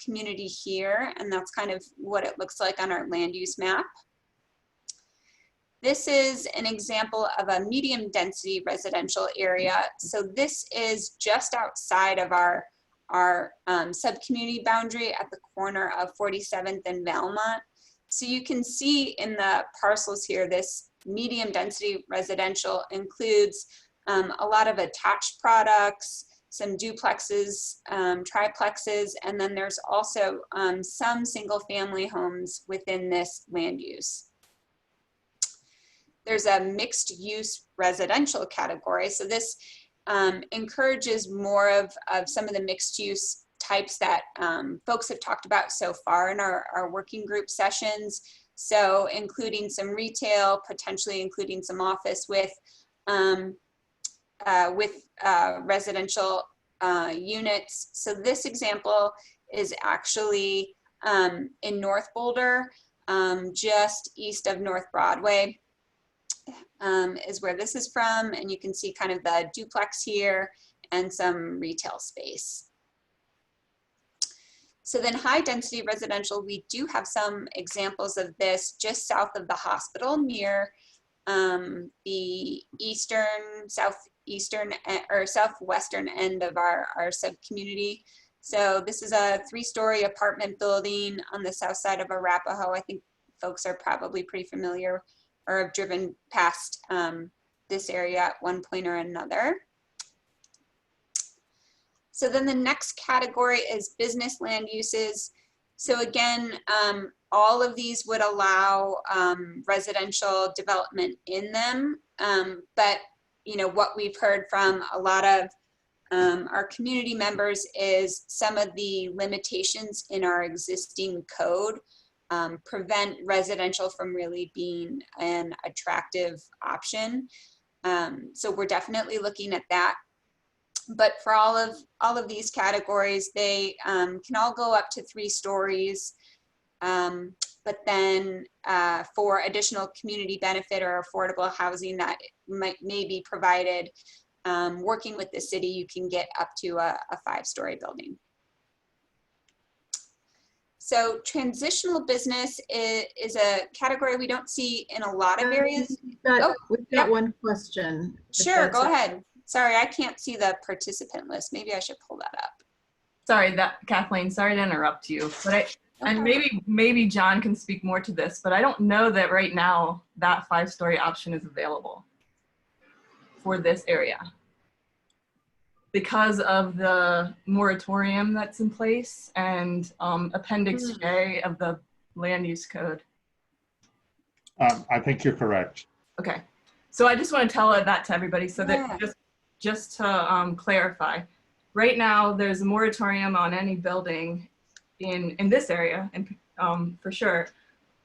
Speaker 8: community here, and that's kind of what it looks like on our land use map. This is an example of a medium density residential area. So this is just outside of our sub-community boundary at the corner of 47th and Valmont. So you can see in the parcels here, this medium density residential includes a lot of attached products, some duplexes, triplexes, and then there's also some single family homes within this land use. There's a mixed use residential category. So this encourages more of some of the mixed use types that folks have talked about so far in our working group sessions. So including some retail, potentially including some office with residential units. So this example is actually in North Boulder, just east of North Broadway. Is where this is from, and you can see kind of the duplex here and some retail space. So then high density residential, we do have some examples of this just south of the hospital near the southwestern end of our sub-community. So this is a 3-story apartment building on the south side of Arapahoe. I think folks are probably pretty familiar or have driven past this area at one point or another. So then the next category is business land uses. So again, all of these would allow residential development in them. But you know, what we've heard from a lot of our community members is some of the limitations in our existing code prevent residential from really being an attractive option. So we're definitely looking at that. But for all of these categories, they can all go up to 3 stories. But then for additional community benefit or affordable housing that may be provided, working with the city, you can get up to a 5-story building. So transitional business is a category we don't see in a lot of areas.
Speaker 1: We've got one question.
Speaker 8: Sure, go ahead. Sorry, I can't see the participant list. Maybe I should pull that up.
Speaker 12: Sorry, Kathleen, sorry to interrupt you, but and maybe John can speak more to this, but I don't know that right now that 5-story option is available for this area because of the moratorium that's in place and Appendix J of the land use code.
Speaker 6: I think you're correct.
Speaker 12: Okay, so I just want to tell that to everybody so that just to clarify, right now there's a moratorium on any building in this area, and for sure,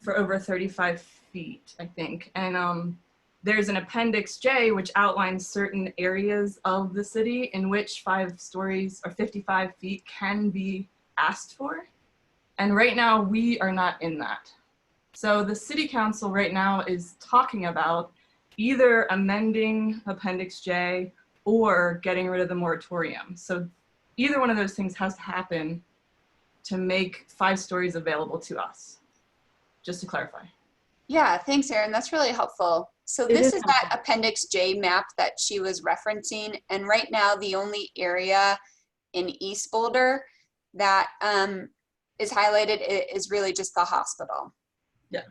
Speaker 12: for over 35 feet, I think. And there's an Appendix J which outlines certain areas of the city in which 5 stories or 55 feet can be asked for. And right now we are not in that. So the city council right now is talking about either amending Appendix J or getting rid of the moratorium. So either one of those things has to happen to make 5 stories available to us, just to clarify.
Speaker 8: Yeah, thanks, Erin. That's really helpful. So this is that Appendix J map that she was referencing. And right now, the only area in East Boulder that is highlighted is really just the hospital.
Speaker 12: Yeah.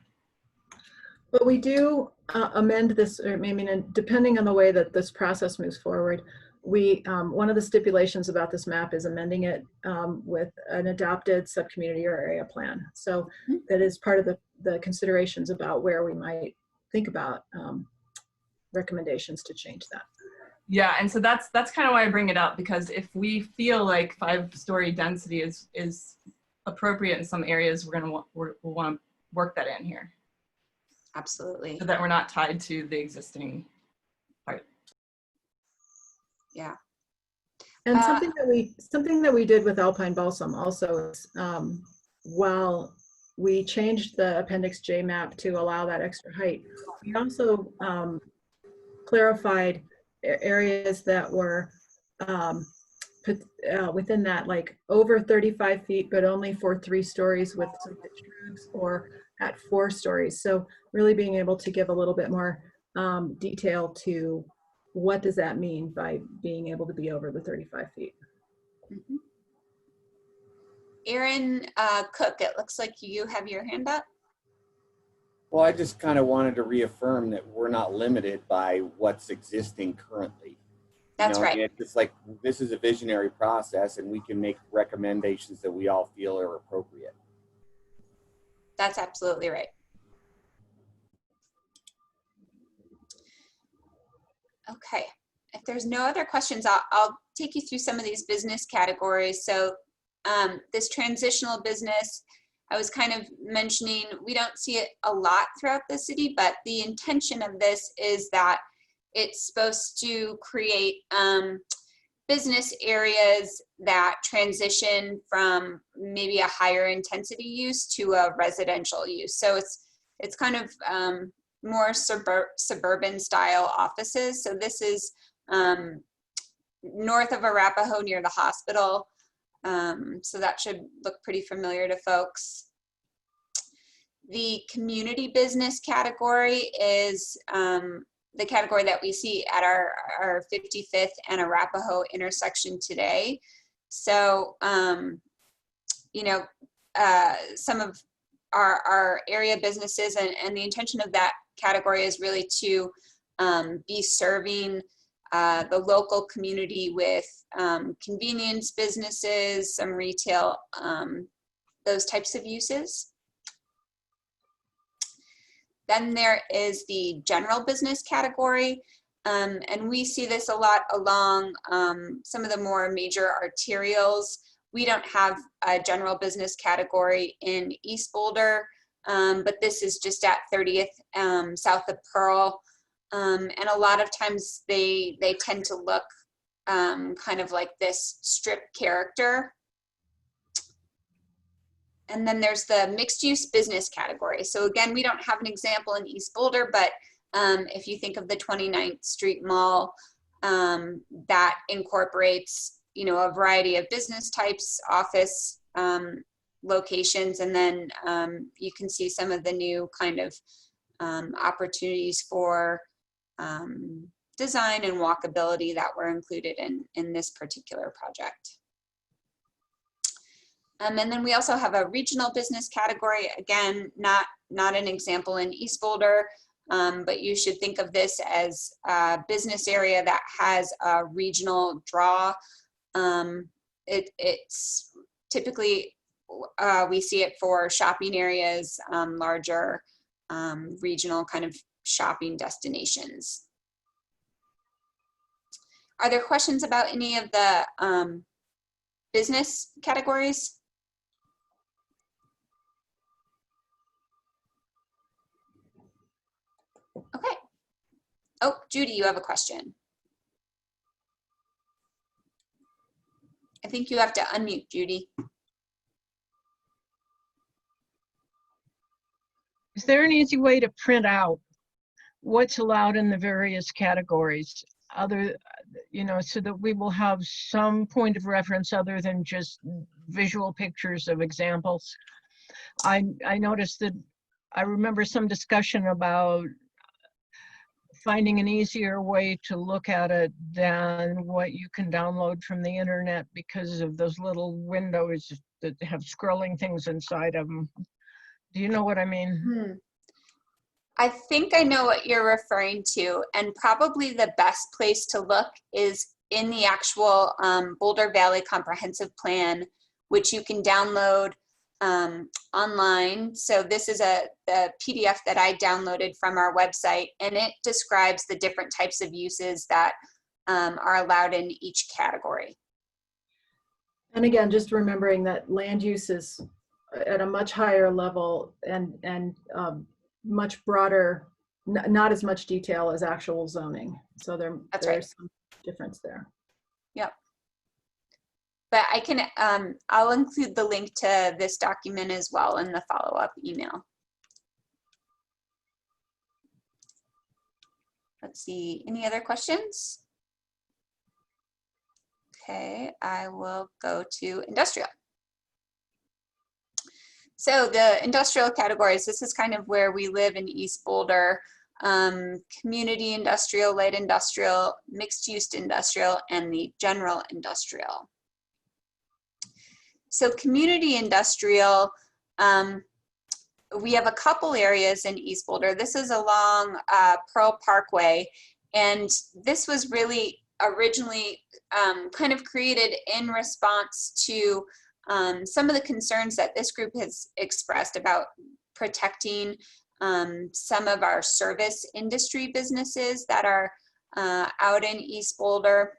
Speaker 1: But we do amend this, or I mean, depending on the way that this process moves forward, we one of the stipulations about this map is amending it with an adopted subcommunity or area plan. So that is part of the considerations about where we might think about recommendations to change that.
Speaker 12: Yeah, and so that's kind of why I bring it up, because if we feel like 5-story density is appropriate in some areas, we'll want to work that in here.
Speaker 8: Absolutely.
Speaker 12: So that we're not tied to the existing part.
Speaker 8: Yeah.
Speaker 1: And something that we did with Alpine Balsam also is while we changed the Appendix J map to allow that extra height, we also clarified areas that were within that, like over 35 feet, but only for 3 stories with some pitched roofs, or at 4 stories. So really being able to give a little bit more detail to what does that mean by being able to be over the 35 feet.
Speaker 8: Mm-hmm. Erin Cook, it looks like you have your hand up.
Speaker 13: Well, I just kind of wanted to reaffirm that we're not limited by what's existing currently.
Speaker 8: That's right.
Speaker 13: It's just like, this is a visionary process and we can make recommendations that we all feel are appropriate.
Speaker 8: That's absolutely right. Okay, if there's no other questions, I'll take you through some of these business categories. So this transitional business, I was kind of mentioning, we don't see it a lot throughout the city, but the intention of this is that it's supposed to create business areas that transition from maybe a higher intensity use to a residential use. So it's kind of more suburban style offices. So this is north of Arapahoe near the hospital. So that should look pretty familiar to folks. The community business category is the category that we see at our 55th and Arapahoe intersection today. So, you know, some of our area businesses, and the intention of that category is really to be serving the local community with convenience businesses, some retail, those types of uses. Then there is the general business category, and we see this a lot along some of the more major arterials. We don't have a general business category in East Boulder, but this is just at 30th south of Pearl. And a lot of times they tend to look kind of like this strip character. And then there's the mixed use business category. So again, we don't have an example in East Boulder, but if you think of the 29th Street Mall, that incorporates, you know, a variety of business types, office locations, and then you can see some of the new kind of opportunities for design and walkability that were included in this particular project. And then we also have a regional business category. Again, not an example in East Boulder, but you should think of this as a business area that has a regional draw. It's typically, we see it for shopping areas, larger regional kind of shopping destinations. Are there questions about any of the business categories? Okay. Oh, Judy, you have a question. I think you have to unmute, Judy.
Speaker 3: Is there an easy way to print out what's allowed in the various categories, other, you know, so that we will have some point of reference other than just visual pictures of examples? I noticed that I remember some discussion about finding an easier way to look at it than what you can download from the internet because of those little windows that have scrolling things inside of them. Do you know what I mean?
Speaker 8: I think I know what you're referring to, and probably the best place to look is in the actual Boulder Valley Comprehensive Plan, which you can download online. So this is the PDF that I downloaded from our website, and it describes the different types of uses that are allowed in each category.
Speaker 1: And again, just remembering that land use is at a much higher level and much broader, not as much detail as actual zoning. So there's some difference there.
Speaker 8: Yep. But I can, I'll include the link to this document as well in the follow-up email. Let's see, any other questions? Okay, I will go to industrial. So the industrial categories, this is kind of where we live in East Boulder. Community industrial, light industrial, mixed use industrial, and the general industrial. So community industrial, we have a couple areas in East Boulder. This is along Pearl Parkway, and this was really originally kind of created in response to some of the concerns that this group has expressed about protecting some of our service industry businesses that are out in East Boulder.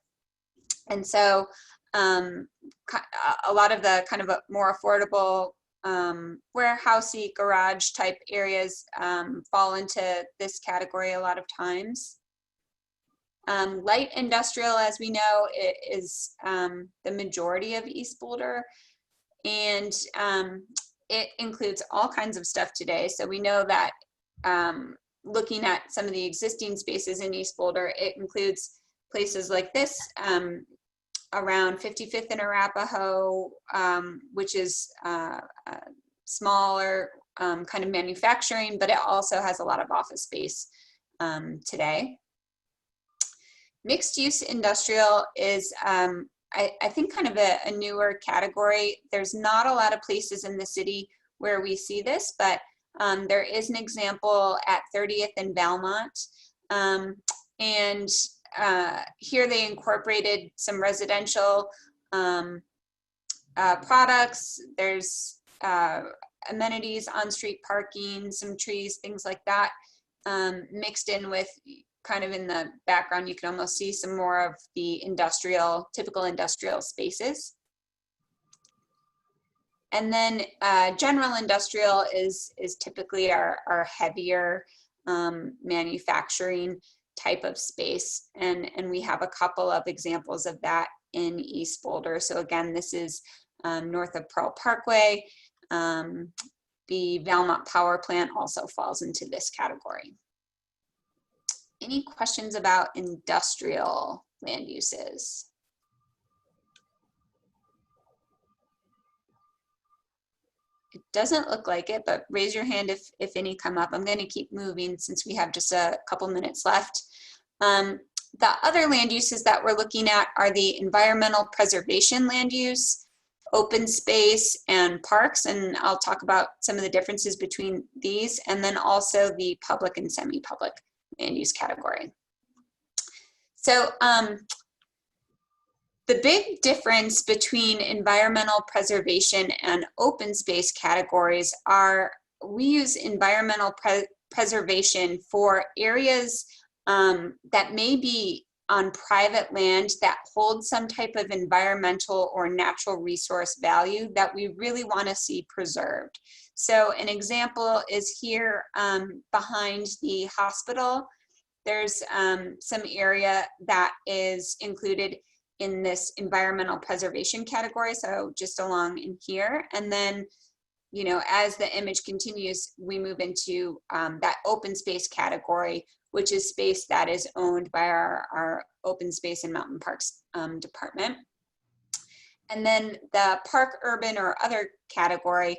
Speaker 8: And so a lot of the kind of more affordable warehousey, garage type areas fall into this category a lot of times. Light industrial, as we know, is the majority of East Boulder, and it includes all kinds of stuff today. So we know that looking at some of the existing spaces in East Boulder, it includes places like this around 55th and Arapahoe, which is smaller kind of manufacturing, but it also has a lot of office space today. Mixed use industrial is, I think, kind of a newer category. There's not a lot of places in the city where we see this, but there is an example at 30th and Valmont. And here they incorporated some residential products. There's amenities, on-street parking, some trees, things like that, mixed in with kind of in the background, you can almost see some more of the industrial, typical industrial spaces. And then general industrial is typically our heavier manufacturing type of space. And we have a couple of examples of that in East Boulder. So again, this is north of Pearl Parkway. The Valmont Power Plant also falls into this category. Any questions about industrial land uses? It doesn't look like it, but raise your hand if any come up. I'm going to keep moving since we have just a couple minutes left. The other land uses that we're looking at are the environmental preservation land use, open space, and parks. And I'll talk about some of the differences between these, and then also the public and semi-public land use category. So the big difference between environmental preservation and open space categories are we use environmental preservation for areas that may be on private land that hold some type of environmental or natural resource value that we really want to see preserved. So an example is here behind the hospital. There's some area that is included in this environmental preservation category, so just along in here. And then, you know, as the image continues, we move into that open space category, which is space that is owned by our open space and mountain parks department. And then the park, urban, or other category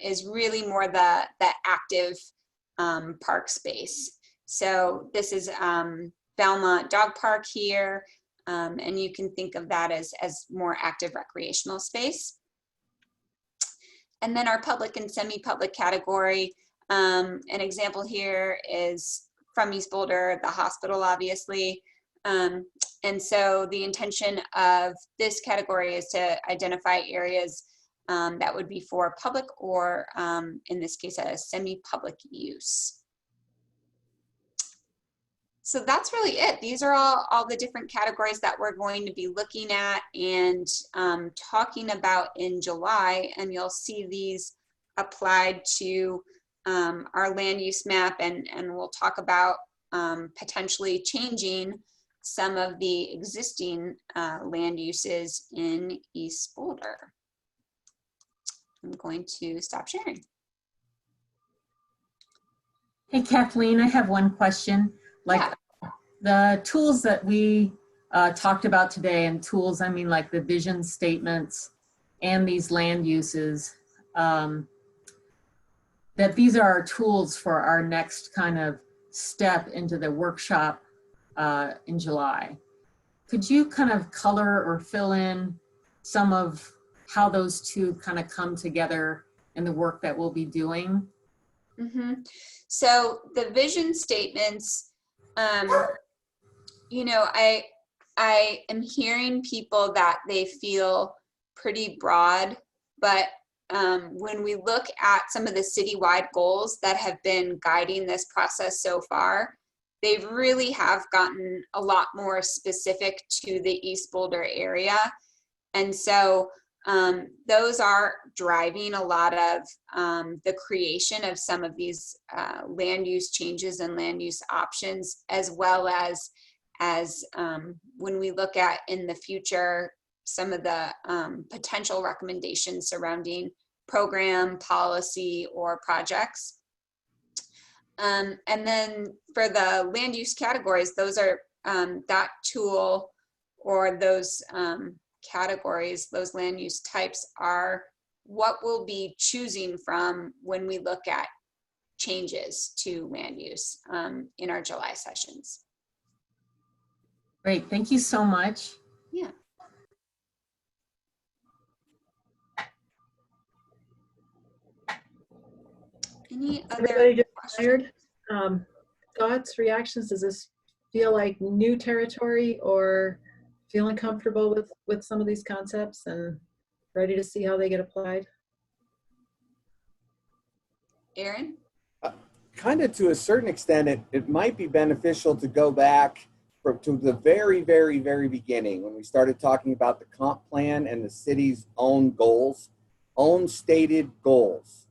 Speaker 8: is really more the active park space. So this is Valmont Dog Park here, and you can think of that as more active recreational space. And then our public and semi-public category, an example here is from East Boulder, the hospital, obviously. And so the intention of this category is to identify areas that would be for public or, in this case, a semi-public use. So that's really it. These are all the different categories that we're going to be looking at and talking about in July. And you'll see these applied to our land use map, and we'll talk about potentially changing some of the existing land uses in East Boulder. I'm going to stop sharing.
Speaker 16: Hey, Kathleen, I have one question. Like the tools that we talked about today, and tools, I mean like the vision statements and these land uses, that these are our tools for our next kind of step into the workshop in July. Could you kind of color or fill in some of how those two kind of come together in the work that we'll be doing?
Speaker 8: Mm-hmm. So the vision statements, you know, I am hearing people that they feel pretty broad, but when we look at some of the citywide goals that have been guiding this process so far, they really have gotten a lot more specific to the East Boulder area. And so those are driving a lot of the creation of some of these land use changes and land use options, as well as when we look at in the future some of the potential recommendations surrounding program, policy, or projects. And then for the land use categories, those are that tool or those categories, those land use types are what we'll be choosing from when we look at changes to land use in our July sessions.
Speaker 16: Great, thank you so much.
Speaker 8: Yeah. Any
Speaker 1: Is
Speaker 8: other
Speaker 1: everybody just
Speaker 8: questions?
Speaker 1: tired? Thoughts, reactions? Does this feel like new territory, or feeling comfortable with some of these concepts and ready to see how they get applied?
Speaker 8: Aaron?
Speaker 13: Kind of to a certain extent, it might be beneficial to go back to the very, very, very beginning when we started talking about the comp plan and the city's own goals, own stated goals,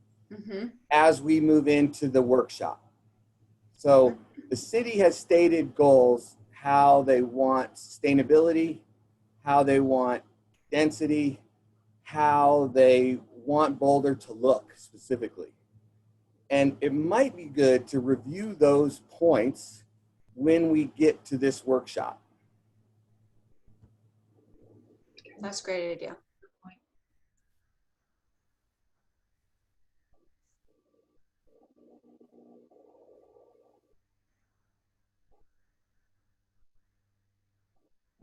Speaker 13: as we move into the workshop. So the city has stated goals, how they want sustainability, how they want density, how they want Boulder to look specifically. And it might be good to review those points when we get to this workshop.
Speaker 8: That's a great idea.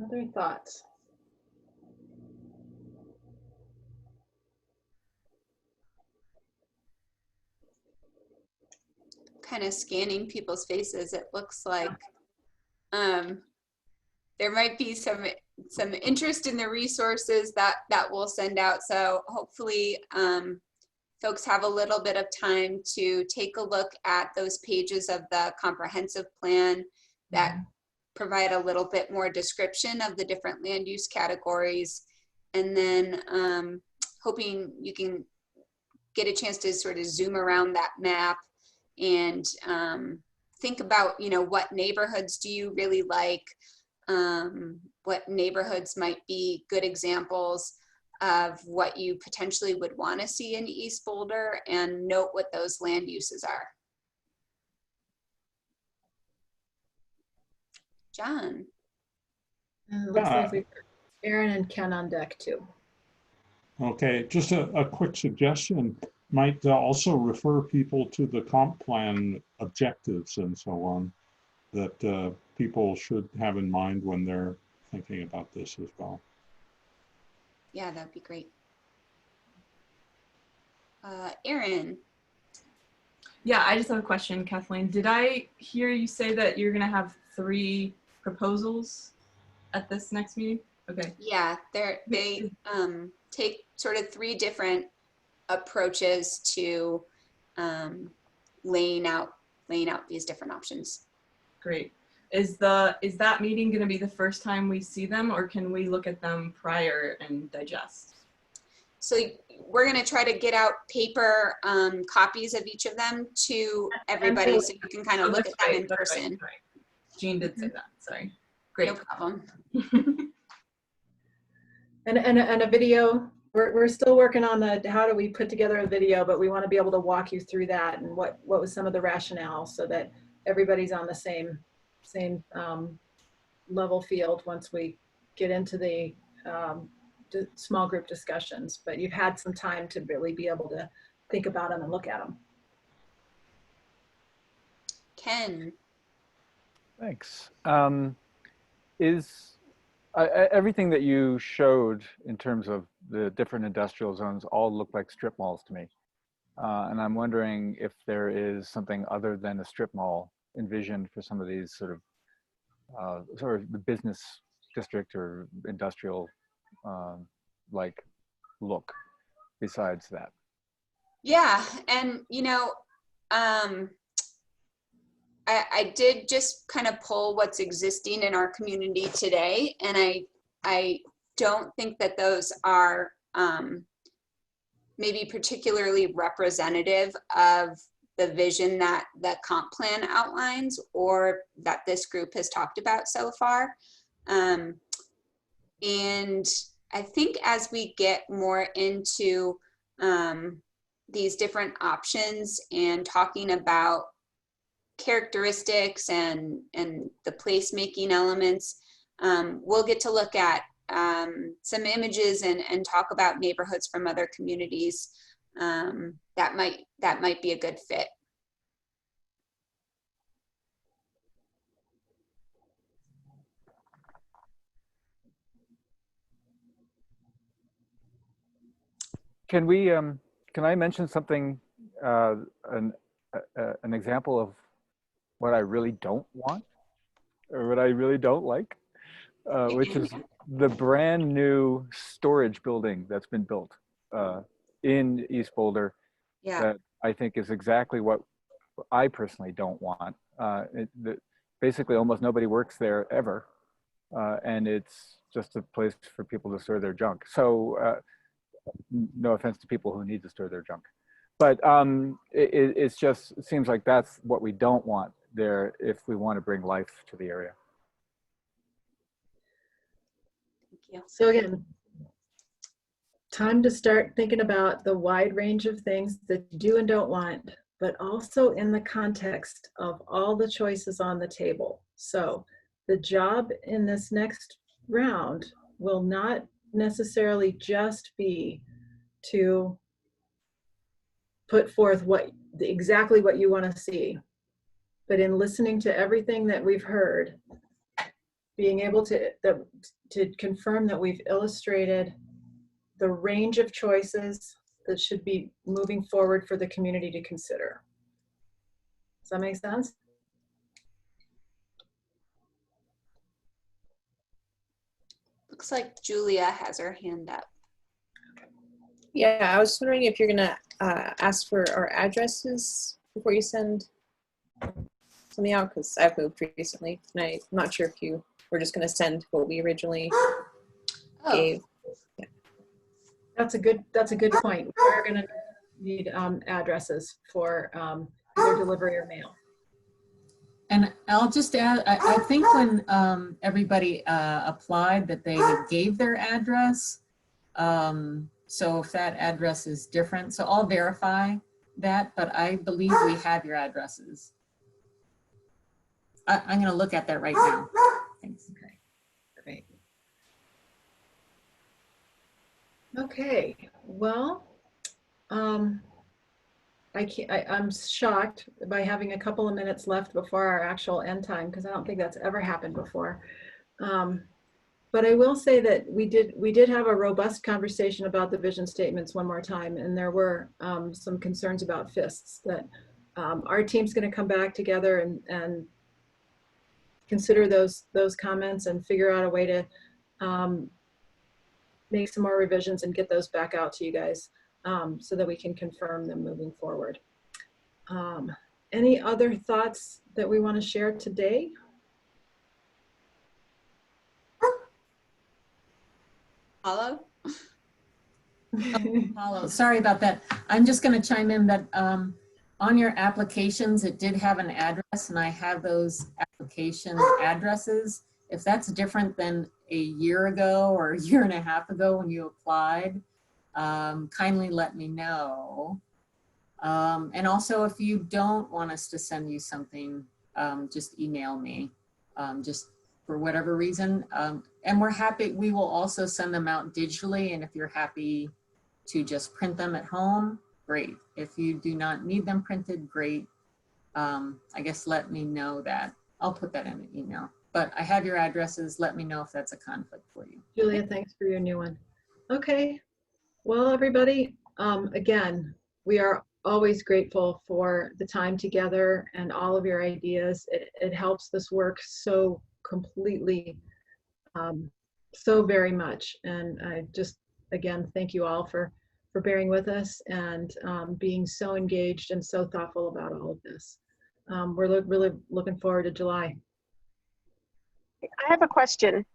Speaker 1: Other thoughts?
Speaker 8: Kind of scanning people's faces, it looks like there might be some interest in the resources that we'll send out. So hopefully folks have a little bit of time to take a look at those pages of the comprehensive plan that provide a little bit more description of the different land use categories. And then hoping you can get a chance to sort of zoom around that map and think about, you know, what neighborhoods do you really like? What neighborhoods might be good examples of what you potentially would want to see in East Boulder, and note what those land uses are. John.
Speaker 1: Looks like we've got Aaron and Ken on deck too.
Speaker 6: Okay, just a quick suggestion. Might also refer people to the comp plan objectives and so on that people should have in mind when they're thinking about this as well.
Speaker 8: Yeah, that'd be great. Aaron.
Speaker 12: Yeah, I just have a question, Kathleen. Did I hear you say that you're gonna have 3 proposals at this next meeting? Okay.
Speaker 8: Yeah, they take sort of 3 different approaches to laying out these different options.
Speaker 12: Great. Is that meeting going to be the first time we see them, or can we look at them prior and digest?
Speaker 8: So we're going to try to get out paper copies of each of them to everybody, so you can kind of look at them in person.
Speaker 12: Right. Jean did say that. Sorry. Great.
Speaker 8: No problem.
Speaker 1: And a video. We're still working on how do we put together a video, but we want to be able to walk you through that and what was some of the rationale, so that everybody's on the same level field once we get into the small group discussions. But you've had some time to really be able to think about them and look at them.
Speaker 8: Ken.
Speaker 5: Thanks. Everything that you showed in terms of the different industrial zones all look like strip malls to me. And I'm wondering if there is something other than a strip mall envisioned for some of these sort of the business district or industrial like look besides that.
Speaker 8: Yeah, and you know, I did just kind of pull what's existing in our community today, and I don't think that those are maybe particularly representative of the vision that the comp plan outlines, or that this group has talked about so far. And I think as we get more into these different options and talking about characteristics and the placemaking elements, we'll get to look at some images and talk about neighborhoods from other communities that might be a good fit.
Speaker 5: Can we? Can I mention something? an example of what I really don't want, or what I really don't like, which is the brand new storage building that's been built in East Boulder.
Speaker 20: Yeah.
Speaker 5: That I think is exactly what I personally don't want. Basically, almost nobody works there ever, and it's just a place for people to store their junk. So, no offense to people who need to store their junk, but it seems like that's what we don't want there if we want to bring life to the area.
Speaker 20: Thank you.
Speaker 1: So again, time to start thinking about the wide range of things that you do and don't want, but also in the context of all the choices on the table. So the job in this next round will not necessarily just be to put forth exactly what you want to see, but in listening to everything that we've heard, being able to confirm that we've illustrated the range of choices that should be moving forward for the community to consider. Does that make sense?
Speaker 20: Looks like Julia has her hand up.
Speaker 10: Yeah, I was wondering if you're gonna ask for our addresses before you send something out, because I've moved recently and I'm not sure if you were just gonna send what we originally gave. Yeah.
Speaker 1: That's a good point. We are going to need addresses for either delivery or mail.
Speaker 16: And I'll just add, I think when everybody applied that they gave their address. So if that address is different, so I'll verify that, but I believe we have your addresses. I'm going to look at that right now. Thanks.
Speaker 1: Okay, great. Okay, well, I'm shocked by having a couple of minutes left before our actual end time, because I don't think that's ever happened before. But I will say that we did have a robust conversation about the vision statements one more time, and there were some concerns about fists that our team's going to come back together and consider those comments and figure out a way to make some more revisions and get those back out to you guys so that we can confirm them moving forward. Any other thoughts that we want to share today?
Speaker 20: Paulo?
Speaker 16: Paulo, sorry about that. I'm just going to chime in that on your applications, it did have an address, and I have those application addresses. If that's different than a year ago or a year and a half ago when you applied, kindly let me know. And also, if you don't want us to send you something, just email me, just for whatever reason. And we're happy, we will also send them out digitally. And if you're happy to just print them at home, great. If you do not need them printed, great. I guess let me know that. I'll put that in an email. But I have your addresses. Let me know if that's a conflict for you.
Speaker 1: Julia, thanks for your new one. Okay, well, everybody, again, we are always grateful for the time together and all of your ideas. It helps this work so completely, so very much. And I just, again, thank you all for bearing with us and being so engaged and so thoughtful about all of this. We're really looking forward to July.
Speaker 15: I have a question.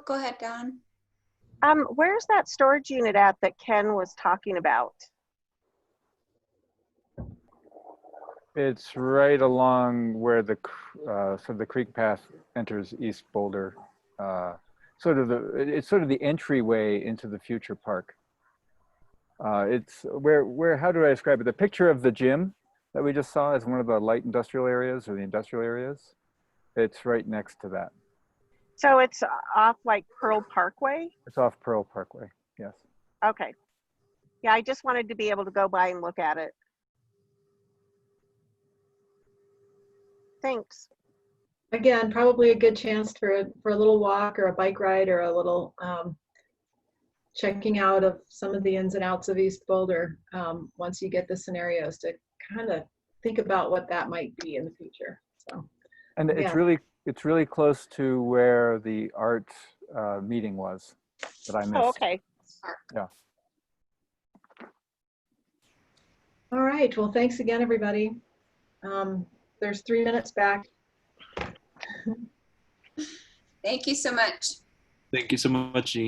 Speaker 20: Go ahead, Dawn.
Speaker 15: Where's that storage unit at that Ken was talking about?
Speaker 5: It's right along where the creek path enters East Boulder. It's sort of the entryway into the future park. It's where how do I describe it? The picture of the gym that we just saw is one of the light industrial areas or the industrial areas. It's right next to that.
Speaker 15: So it's off like Pearl Parkway?
Speaker 5: It's off Pearl Parkway, yes.
Speaker 15: Okay. Yeah, I just wanted to be able to go by and look at it. Thanks.
Speaker 1: Again, probably a good chance for a little walk or a bike ride or a little checking out of some of the ins and outs of East Boulder once you get the scenarios to kind of think about what that might be in the future. So,
Speaker 5: And
Speaker 1: yeah.
Speaker 5: it's really close to where the art meeting was that I missed.
Speaker 15: Oh, okay.
Speaker 5: Yeah.
Speaker 1: All right. Well, thanks again, everybody. There's 3 minutes back.
Speaker 20: Thank you so much.
Speaker 11: Thank you so much, Jean.